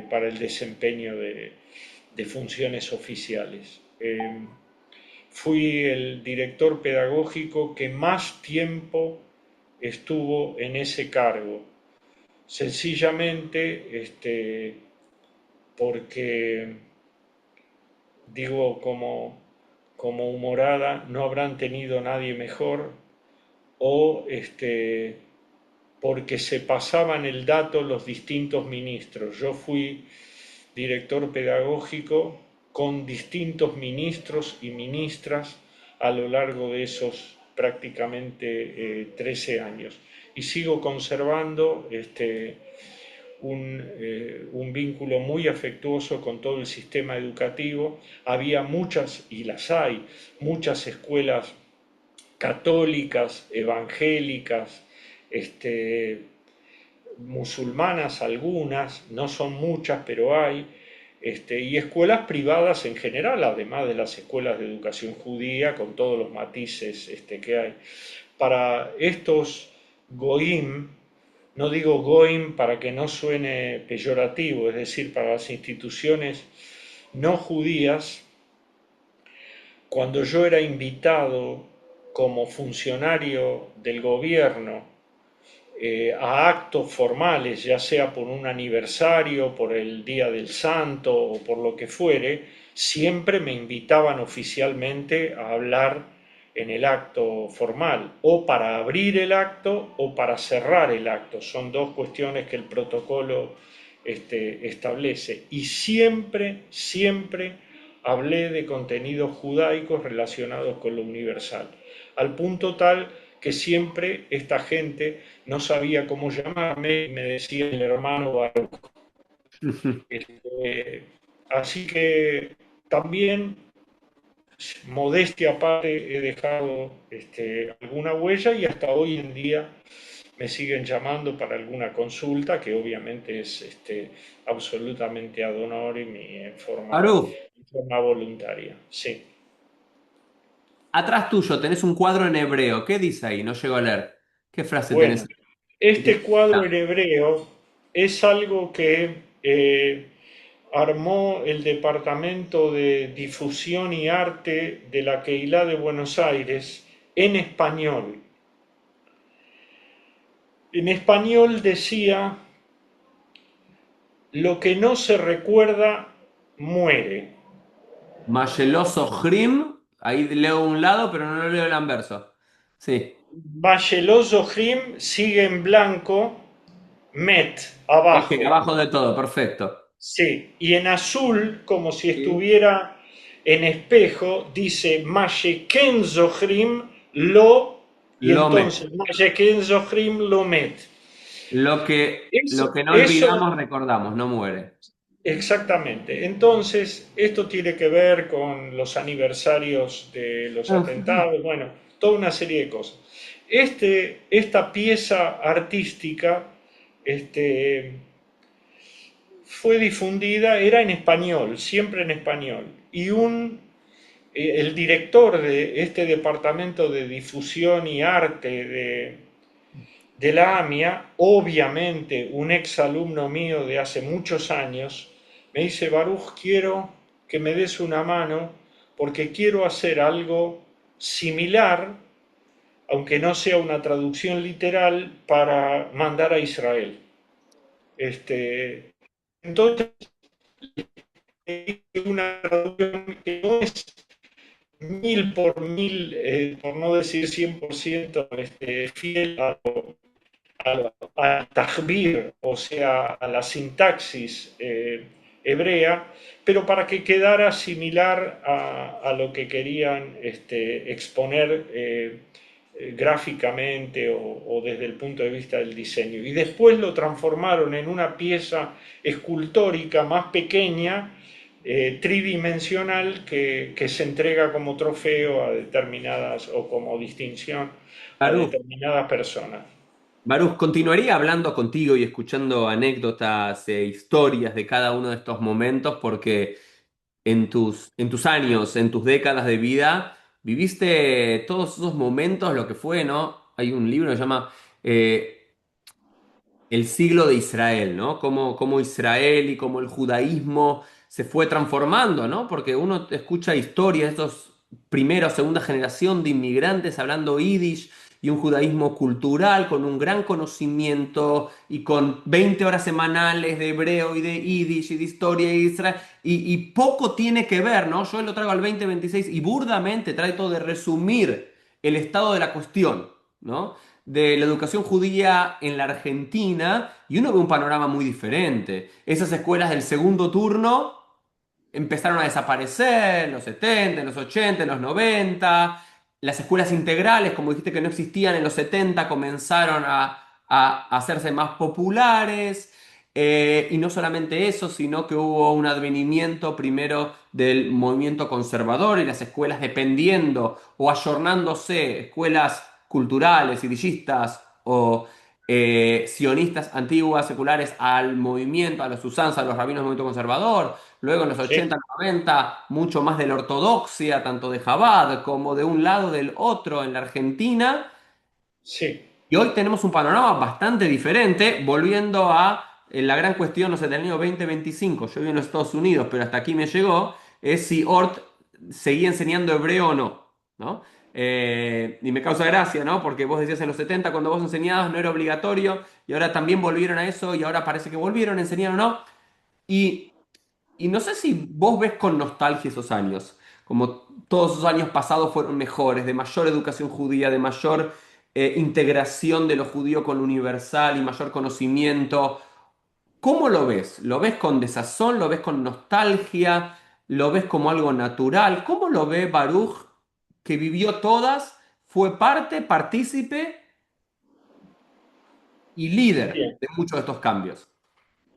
para el desempeño de funciones oficiales. Fui el director pedagógico que más tiempo estuvo en ese cargo, sencillamente porque, digo como humorada, no habrán tenido nadie mejor o porque se pasaban el dato los distintos ministros. Yo fui director pedagógico con distintos ministros y ministras a lo largo de esos prácticamente 13 años. Y sigo conservando un vínculo muy afectuoso con todo el sistema educativo. Había muchas, y las hay, muchas escuelas católicas, evangélicas, musulmanas algunas, no son muchas, pero hay, y escuelas privadas en general, además de las escuelas de educación judía, con todos los matices que hay. Para estos goim, no digo goim para que no suene peyorativo, es decir, para las instituciones no judías, cuando yo era invitado como funcionario del gobierno a actos formales, ya sea por un aniversario, por el Día del Santo o por lo que fuere, siempre me invitaban oficialmente a hablar en el acto formal, o para abrir el acto o para cerrar el acto. Son dos cuestiones que el protocolo establece. Y siempre, siempre hablé de contenidos judaicos relacionados con lo universal, al punto tal que siempre esta gente no sabía cómo llamarme y me decía el hermano Baruch. Este, Así que también, modestia aparte, he dejado alguna huella y hasta hoy en día me siguen llamando para alguna consulta, que obviamente es absolutamente ad honorem y Aru, en forma voluntaria. Sí. atrás tuyo tenés un cuadro en hebreo. ¿Qué dice ahí? No llego a leer. ¿Qué frase Bueno, tenés? ¿Qué te este cuadro en significa? hebreo es algo que armó el Departamento de Difusión y Arte de la Keilah de Buenos Aires en español. En español decía, lo que no se recuerda muere. Mayeloso Grim. Ahí leo un lado, pero no leo el anverso. Sí. Mashelot Zohrim sigue en blanco, Met, Ok, abajo. abajo de todo, perfecto. Sí, y en azul, como si Sí. estuviera en espejo, dice Masheken Zohrim Lo, y Lomet. entonces Masheken Zohrim Lo Met. Lo que no Eso olvidamos, recordamos, no muere. exactamente. Entonces, esto tiene que ver con los aniversarios de los atentados, bueno, toda una serie de cosas. Esta pieza artística, este, fue difundida, era en español, siempre en español, y el director de este departamento de difusión y arte de la AMIA, obviamente un ex alumno mío de hace muchos años, me dice, Baruch, quiero que me des una mano porque quiero hacer algo similar, aunque no sea una traducción literal, para mandar a Israel. Entonces, una traducción que no es mil por mil, por no decir 100%, fiel al tajbir, o sea, a la sintaxis hebrea, pero para que quedara similar a lo que querían exponer gráficamente o desde el punto de vista del diseño. Y después lo transformaron en una pieza escultórica más pequeña, tridimensional, que se entrega como trofeo a determinadas o como distinción a Baruch, determinadas personas. Baruch, continuaría hablando contigo y escuchando anécdotas e historias de cada uno de estos momentos porque en tus años, en tus décadas de vida, viviste todos esos momentos, lo que fue, ¿no? Hay un libro que se llama El siglo de Israel, ¿no? Cómo Israel y cómo el judaísmo se fue transformando, ¿no? Porque uno escucha historias de estos primera o segunda generación de inmigrantes hablando yiddish y un judaísmo cultural con un gran conocimiento y con 20 horas semanales de hebreo y de yiddish y de historia de Israel y poco tiene que ver, ¿no? Yo lo traigo al 2026 y burdamente trato de resumir el estado de la cuestión, ¿no? De la educación judía en la Argentina y uno ve un panorama muy diferente. Esas escuelas del segundo turno empezaron a desaparecer en los 70, en los 80, en los 90. Las escuelas integrales, como dijiste que no existían en los 70, comenzaron a hacerse más populares. Y no solamente eso, sino que hubo un advenimiento primero del movimiento conservador y las escuelas dependiendo o ayornándose, escuelas culturales, idillistas o sionistas antiguas, seculares, al movimiento, a los usanzas, a los rabinos del movimiento conservador. Luego en los ¿Sí? 80, 90, mucho más de la ortodoxia, tanto de Chabad como de un lado del otro en la Argentina. Sí, Y hoy tenemos un panorama bastante diferente, volviendo a la gran cuestión, no sé, del año 2025. Yo vivo en los Estados Unidos, pero hasta aquí me llegó, es si Ort seguía enseñando hebreo o no, ¿no? Y me causa gracia, ¿no? Porque vos decías en los 70 cuando vos enseñabas no era obligatorio, y ahora también volvieron a eso, y ahora parece que volvieron a enseñar o no. Y y no sé si vos ves con nostalgia esos años, como todos esos años pasados fueron mejores, de mayor educación judía, de mayor integración de lo judío con lo universal y mayor conocimiento. ¿Cómo lo ves? ¿Lo ves con desazón? ¿Lo ves con nostalgia? ¿Lo ves como algo natural? ¿Cómo lo ve Baruch, que vivió todas, fue parte, partícipe y líder bien. de muchos de estos cambios?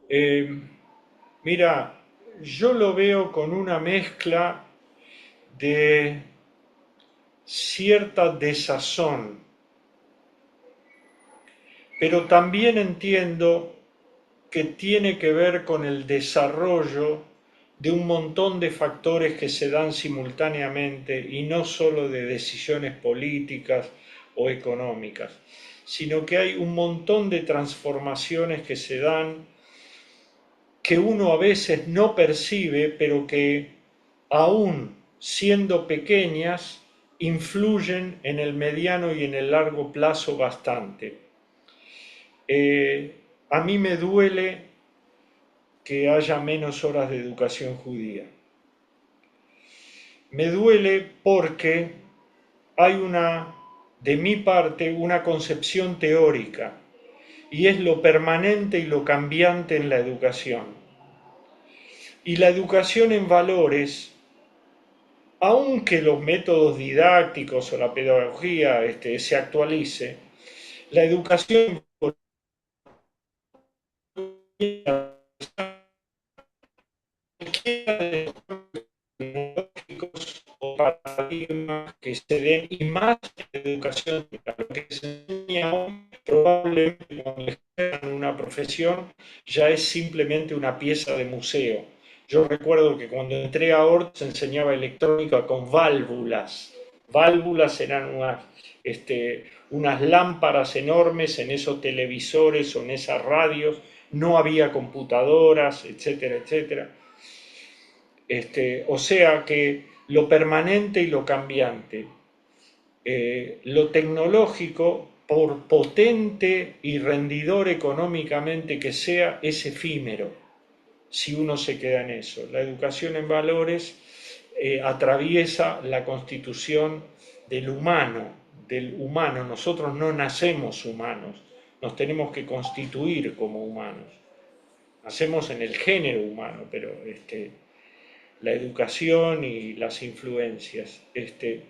Eh, Mira, yo lo veo con una mezcla de cierta desazón, pero también entiendo que tiene que ver con el desarrollo de un montón de factores que se dan simultáneamente y no solo de decisiones políticas o económicas, sino que hay un montón de transformaciones que se dan que uno a veces no percibe, pero que aún siendo pequeñas, influyen en el mediano y en el largo plazo bastante. A mí me duele que haya menos horas de educación judía. Me duele porque hay una de mi parte una concepción teórica, y es lo permanente y lo cambiante en la educación. Y la educación en valores, aunque los métodos didácticos o la pedagogía se actualice, la educación tecnológicos o paradigmas que se den, y más en la educación, lo que se enseña hoy, probablemente cuando ejergan una profesión, ya es simplemente una pieza de museo. Yo recuerdo que cuando entré a Ort se enseñaba electrónica con válvulas. Válvulas eran unas lámparas enormes en esos televisores o en esas radios, no había computadoras, etcétera, etcétera. O sea que lo permanente y lo cambiante, lo tecnológico, por potente y rendidor económicamente que sea, es efímero si uno se queda en eso. La educación en valores atraviesa la constitución del humano, del humano. Nosotros no nacemos humanos, nos tenemos que constituir como humanos. Nacemos en el género humano, pero la educación y las influencias.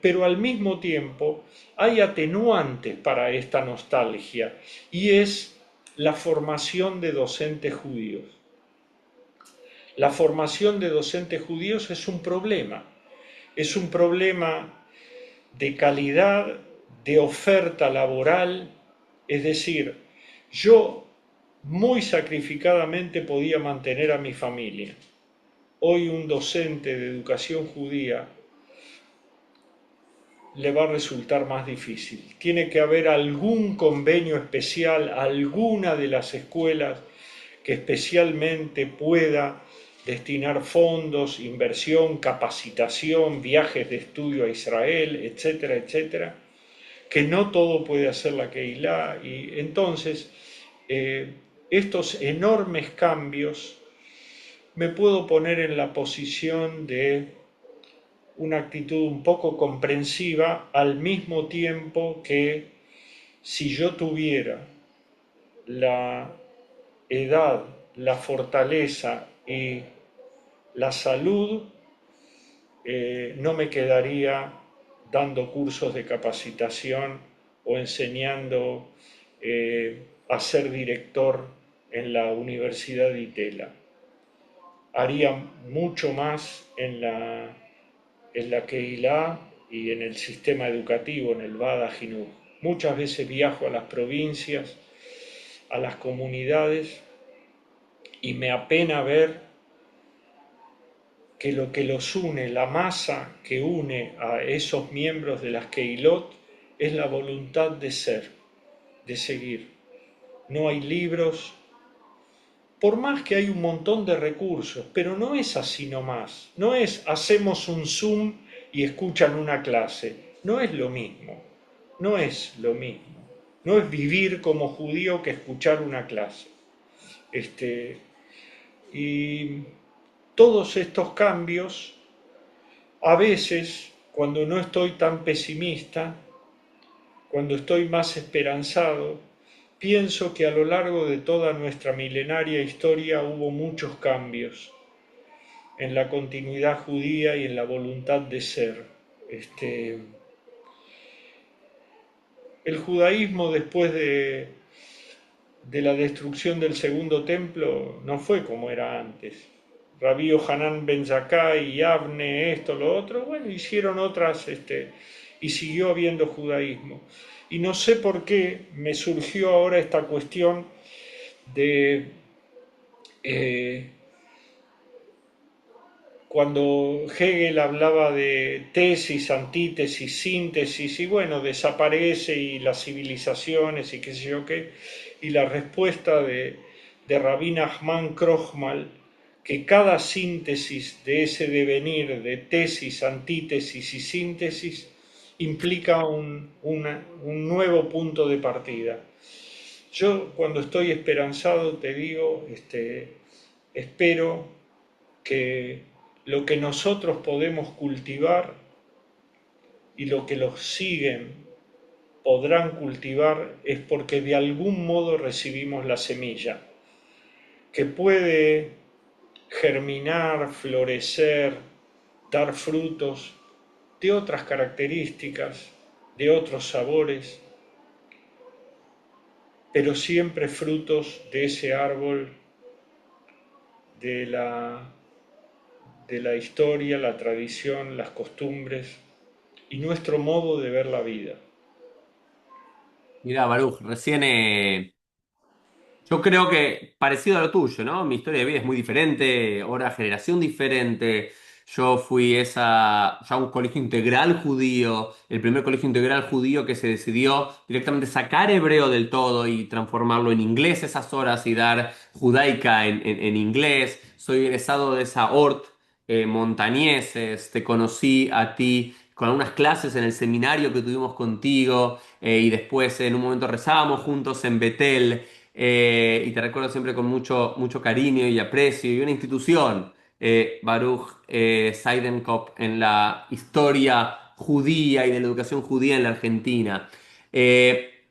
Pero al mismo tiempo hay atenuantes para esta nostalgia, y es la formación de docentes judíos. La formación de docentes judíos es un problema de calidad, de oferta laboral, es decir, yo muy sacrificadamente podía mantener a mi familia. Hoy un docente de educación judía le va a resultar más difícil. Tiene que haber algún convenio especial, alguna de las escuelas que especialmente pueda destinar fondos, inversión, capacitación, viajes de estudio a Israel, etcétera, etcétera, que no todo puede hacer la Keilah. Y entonces, estos enormes cambios, me puedo poner en la posición de una actitud un poco comprensiva, al mismo tiempo que si yo tuviera la edad, la fortaleza y la salud, no me quedaría dando cursos de capacitación o enseñando a ser director en la Universidad de Itela. Haría mucho más en la Keilah y en el sistema educativo, en el Bada Jinuj. Muchas veces viajo a las provincias, a las comunidades, y me apena ver que lo que los une, la masa que une a esos miembros de las Keilot, es la voluntad de ser, de seguir. No hay libros, por más que hay un montón de recursos, pero no es así nomás. No es hacemos un Zoom y escuchan una clase. No es lo mismo. No es lo mismo. No es vivir como judío que escuchar una clase. Y todos estos cambios, a veces, cuando no estoy tan pesimista, cuando estoy más esperanzado, pienso que a lo largo de toda nuestra milenaria historia hubo muchos cambios en la continuidad judía y en la voluntad de ser. El judaísmo, después de la destrucción del segundo templo, no fue como era antes. Rabí Hanan Ben Zakkai y Avne, esto, lo otro, bueno, hicieron otras, y siguió habiendo judaísmo. Y no sé por qué me surgió ahora esta cuestión de eh, cuando Hegel hablaba de tesis, antítesis, síntesis, y bueno, desaparece y las civilizaciones y qué sé yo qué, y la respuesta de Rabbi Nachman Krochmal, que cada síntesis de ese devenir de tesis, antítesis y síntesis implica un nuevo punto de partida. Yo cuando estoy esperanzado te digo, espero que lo que nosotros podemos cultivar y lo que los siguen podrán cultivar es porque de algún modo recibimos la semilla, que puede germinar, florecer, dar frutos de otras características, de otros sabores, pero siempre frutos de ese árbol, de de la historia, la tradición, las costumbres y nuestro modo de ver la vida. Mirá, Baruch, recién yo creo que parecido a lo tuyo, ¿no? Mi historia de vida es muy diferente, ahora generación diferente. Yo fui ya un colegio integral judío, el primer colegio integral judío que se decidió directamente sacar hebreo del todo y transformarlo en inglés esas horas y dar judaica en inglés. Soy egresado de esa Ort Montañeses, te conocí a ti con algunas clases en el seminario que tuvimos contigo y después en un momento rezábamos juntos en Betel. Y te recuerdo siempre con mucho cariño y aprecio y una institución, Baruch Seidenkopf, en la historia judía y de la educación judía en la Argentina. Eh,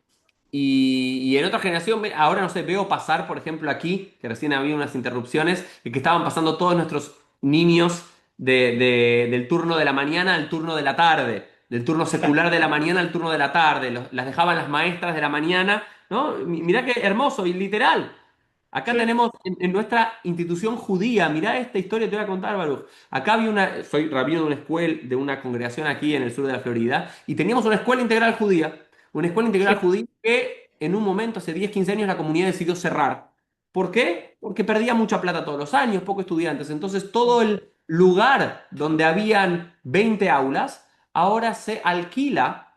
y en otra generación, ahora no sé, veo pasar, por ejemplo, aquí, que recién había unas interrupciones, que estaban pasando todos nuestros niños del turno de la mañana al turno de la tarde, del turno secular de la mañana al turno de la tarde, las dejaban las maestras de la mañana, ¿no? Mirá qué hermoso y literal. Acá Sí, tenemos en nuestra institución judía, mirá esta historia, te voy a contar, Baruch. Acá había soy rabino de una escuela, de una congregación aquí en el sur de la Florida, y teníamos una escuela integral judía. Una escuela integral sí, judía que en un momento, hace 10 15 años, la comunidad decidió cerrar. ¿Por qué? Porque perdía mucha plata todos los años, pocos estudiantes. Entonces todo el lugar donde habían 20 aulas, ahora se alquila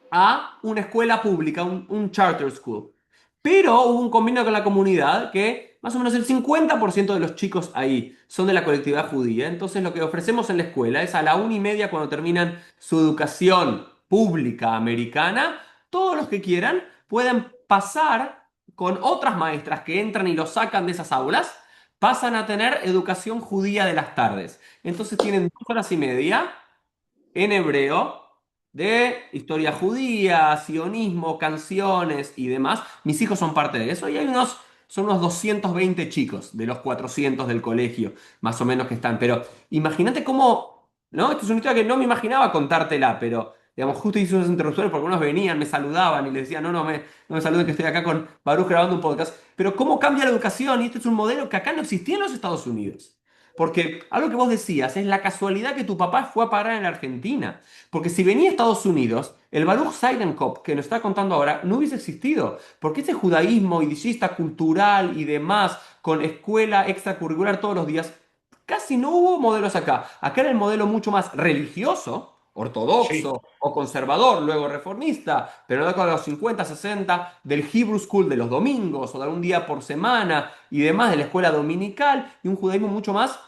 a una escuela pública, un charter school. Pero hubo un convenio con la comunidad que más o menos el 50% de los chicos ahí son de la colectividad judía. Entonces lo que ofrecemos en la escuela es a la 1:30 cuando terminan su educación pública americana, todos los que quieran pueden pasar con otras maestras que entran y los sacan de esas aulas, pasan a tener educación judía de las tardes. Entonces tienen 2 horas y media en hebreo de historia judía, sionismo, canciones y demás. Mis hijos son parte de eso y son unos 220 chicos de los 400 del colegio, más o menos que están. Pero imagínate cómo, ¿no? Esto es una historia que no me imaginaba contártela, pero digamos, justo hice unas interrupciones porque unos venían, me saludaban y les decía, no me saluden que estoy acá con Baruch grabando un podcast. Pero cómo cambia la educación y este es un modelo que acá no existía en los Estados Unidos. Porque algo que vos decías es la casualidad que tu papá fue a parar en la Argentina. Porque si venía a Estados Unidos, el Baruch Seidenkopf que nos está contando ahora no hubiese existido. Porque ese judaísmo idillista cultural y demás, con escuela extracurricular todos los días, casi no hubo modelos acá. Acá era el modelo mucho más religioso, sí. ortodoxo o conservador, luego reformista, pero no de los 50, 60, del Hebrew School de los domingos o de un día por semana y demás, de la escuela dominical, y un judaísmo mucho más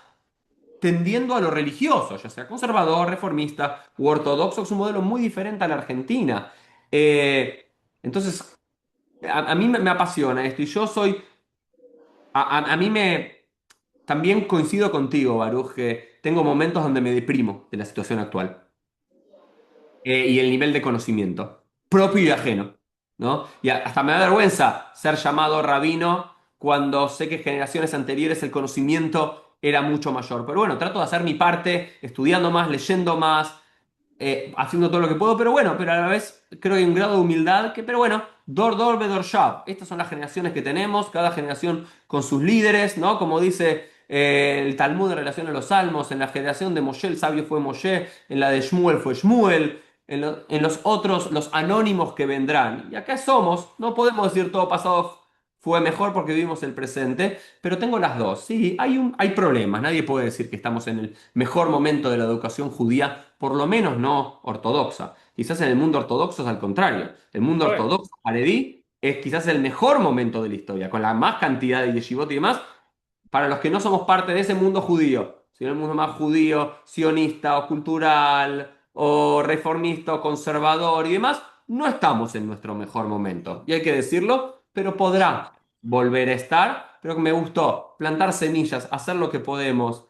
tendiendo a lo religioso, ya sea conservador, reformista u ortodoxo, es un modelo muy diferente a la Argentina. Entonces, a mí me apasiona esto y yo soy, a mí también coincido contigo, Baruch, que tengo momentos donde me deprimo de la situación actual y el nivel de conocimiento propio y ajeno, ¿no? Y hasta me da vergüenza ser llamado rabino cuando sé que en generaciones anteriores el conocimiento era mucho mayor. Pero bueno, trato de hacer mi parte, estudiando más, leyendo más, haciendo todo lo que puedo, pero bueno, pero a la vez creo que hay un grado de humildad que, pero bueno, Dor Dor Bedor Shab. Estas son las generaciones que tenemos, cada generación con sus líderes, ¿no? Como dice el Talmud en relación a los salmos, en la generación de Moshe el sabio fue Moshe, en la de Shmuel fue Shmuel, en los otros, los anónimos que vendrán. Y acá somos, no podemos decir todo pasado fue mejor porque vivimos el presente, pero tengo las dos. Sí, hay problemas. Nadie puede decir que estamos en el mejor momento de la educación judía, por lo menos no ortodoxa. Quizás en el mundo ortodoxo es al contrario. El mundo Bueno, ortodoxo haredí es quizás el mejor momento de la historia, con la más cantidad de yeshivot y demás, para los que no somos parte de ese mundo judío, sino el mundo más judío, sionista o cultural o reformista o conservador y demás, no estamos en nuestro mejor momento. Y hay que decirlo, pero podrá volver a estar. Pero me gustó plantar semillas, hacer lo que podemos,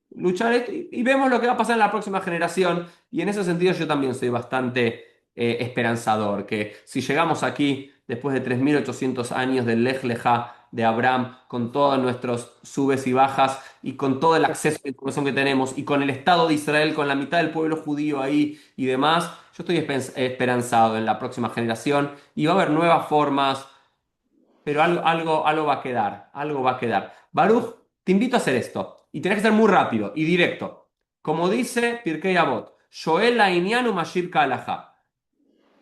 luchar y vemos lo que va a pasar en la próxima generación. Y en ese sentido yo también soy bastante esperanzador, que si llegamos aquí después de 3800 años del Lej Lejá de Abraham, con todos nuestros subes y bajas y con todo el acceso a la información que tenemos y con el Estado de Israel, con la mitad del pueblo judío ahí y demás, yo estoy esperanzado en la próxima generación y va a haber nuevas formas, pero algo va a quedar, algo va a quedar. Baruch, te invito a hacer esto y tenés que ser muy rápido y directo. Como dice Pirkei Avot, Shoel La'inyan Mashir Ka'alajá.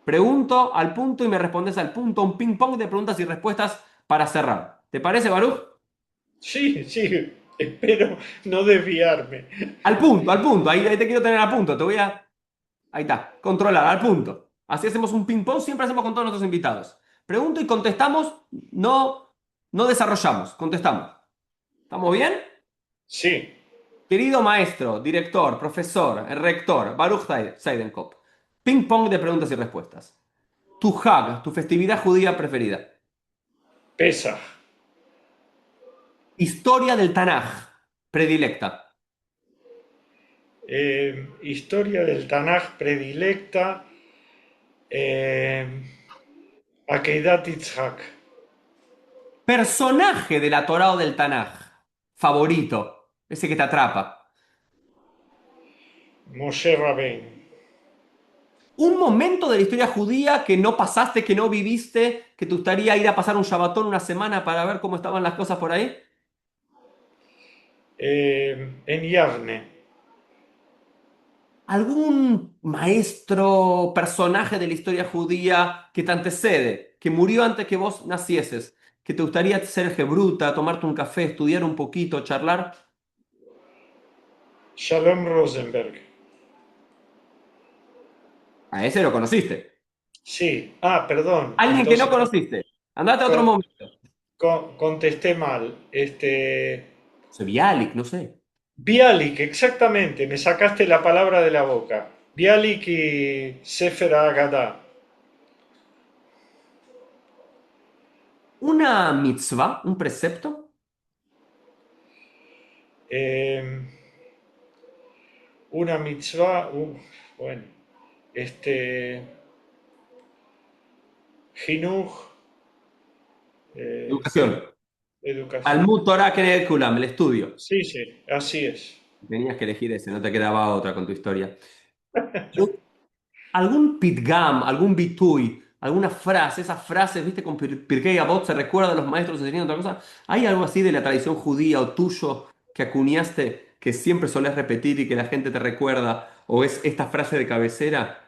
Pregunto al punto y me respondes al punto, un ping pong de preguntas y respuestas para cerrar. ¿Te parece, Baruch? Sí, sí, espero no desviarme. Al punto, ahí te quiero tener al punto, te voy a... Ahí está, controlar, al punto. Así hacemos un ping pong, siempre hacemos con todos nuestros invitados. Pregunto y contestamos, no desarrollamos, contestamos. ¿Estamos bien? Sí, Querido maestro, director, profesor, rector, Baruch Seidenkopf. Ping pong de preguntas y respuestas. Tu Hag, tu festividad judía preferida. pesa. Historia del Tanaj, predilecta. Historia del Tanaj predilecta, eh, Akeidat Yitzhak, Personaje de la Torá o del Tanaj, favorito, ese que te atrapa. Moshe Rabbein. Un momento de la historia judía que no pasaste, que no viviste, que te gustaría ir a pasar un Shabbatón una semana para ver cómo estaban las cosas por ahí. En Yavne, ¿Algún maestro, personaje de la historia judía que te antecede, que murió antes que vos nacieses, que te gustaría ser gebruta, tomarte un café, estudiar un poquito, charlar? Shalom Rosenberg. A ese lo conociste. Sí, perdón, Alguien que no entonces conociste. Andate a otro con- momento. contesté mal. Bialik, no sé. Bialik, exactamente, me sacaste la palabra de la boca. Bialik y Sefer Haggadah. Una mitzvah, un precepto. Eh, una mitzvah, bueno, este, Jinuj, sí, Educación. educación. Talmud Torah Keneged Kulam, el estudio. Sí, sí, así es. Tenías que elegir ese, no te quedaba otra con tu historia. ¿Algún pitgam, algún bitui, alguna frase, esas frases, viste, con Pirkei Avot se recuerda a los maestros enseñando otra cosa? ¿Hay algo así de la tradición judía o tuyo que acuñaste que siempre solés repetir y que la gente te recuerda? ¿O es esta frase de cabecera?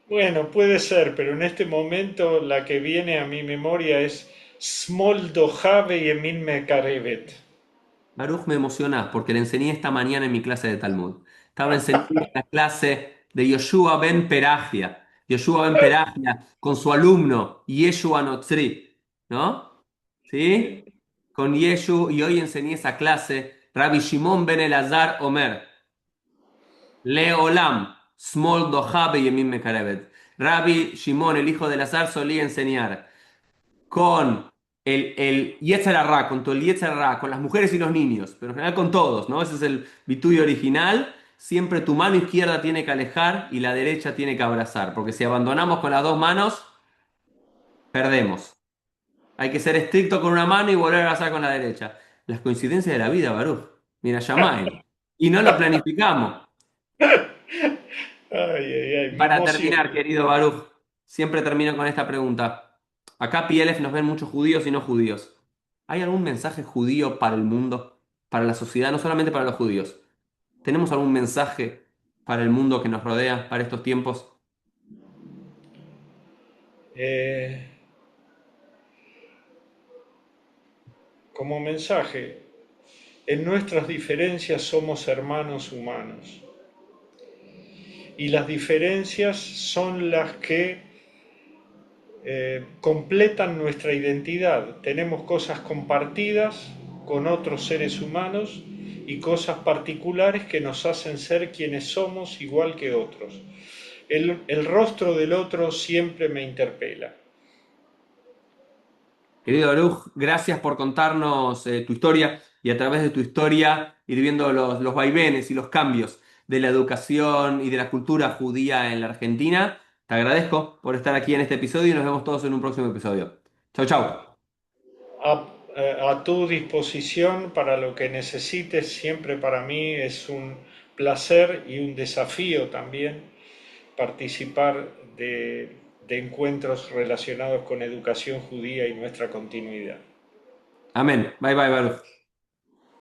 Bueno, puede ser, pero en este momento la que viene a mi memoria es Smol Dojave y Emin Mekarevet. Baruch, me emocionás porque le enseñé esta mañana en mi clase de Talmud. Estaba enseñando la clase de Yoshua ben Perajia. Yoshua ben Perajia con su alumno Yeshua Notzri, ¿no? ¿Sí? Con Yeshu, y hoy enseñé esa clase. Rabbi Shimon ben Elazar Omer. Leolam, Smol Dohabe Yemim Mekarevet. Rabbi Shimon, el hijo de Elazar, solía enseñar con el Yetzer Hara, con todo el Yetzer Hara, con las mujeres y los niños, pero en general con todos, ¿no? Ese es el Vituyo original. Siempre tu mano izquierda tiene que alejar y la derecha tiene que abrazar, porque si abandonamos con las dos manos, perdemos. Hay que ser estricto con una mano y volver a abrazar con la derecha. Las coincidencias de la vida, Baruch. Mira, Yamai. Y no lo planificamos. Ay, ay, ay, me Para terminar, emociono. querido Baruch, siempre termino con esta pregunta. Acá PLF nos ven muchos judíos y no judíos. ¿Hay algún mensaje judío para el mundo, para la sociedad, no solamente para los judíos? ¿Tenemos algún mensaje para el mundo que nos rodea, para estos tiempos? Eh, Como mensaje, en nuestras diferencias somos hermanos humanos y las diferencias son las que completan nuestra identidad. Tenemos cosas compartidas con otros seres humanos y cosas particulares que nos hacen ser quienes somos igual que otros. El rostro del otro siempre me interpela. Querido Baruch, gracias por contarnos tu historia y a través de tu historia ir viendo los vaivenes y los cambios de la educación y de la cultura judía en la Argentina. Te agradezco por estar aquí en este episodio y nos vemos todos en un próximo episodio. Chau, chau. A tu disposición para lo que necesites, siempre para mí es un placer y un desafío también participar de encuentros relacionados con educación judía y nuestra continuidad. Amén. Bye bye, Baruch.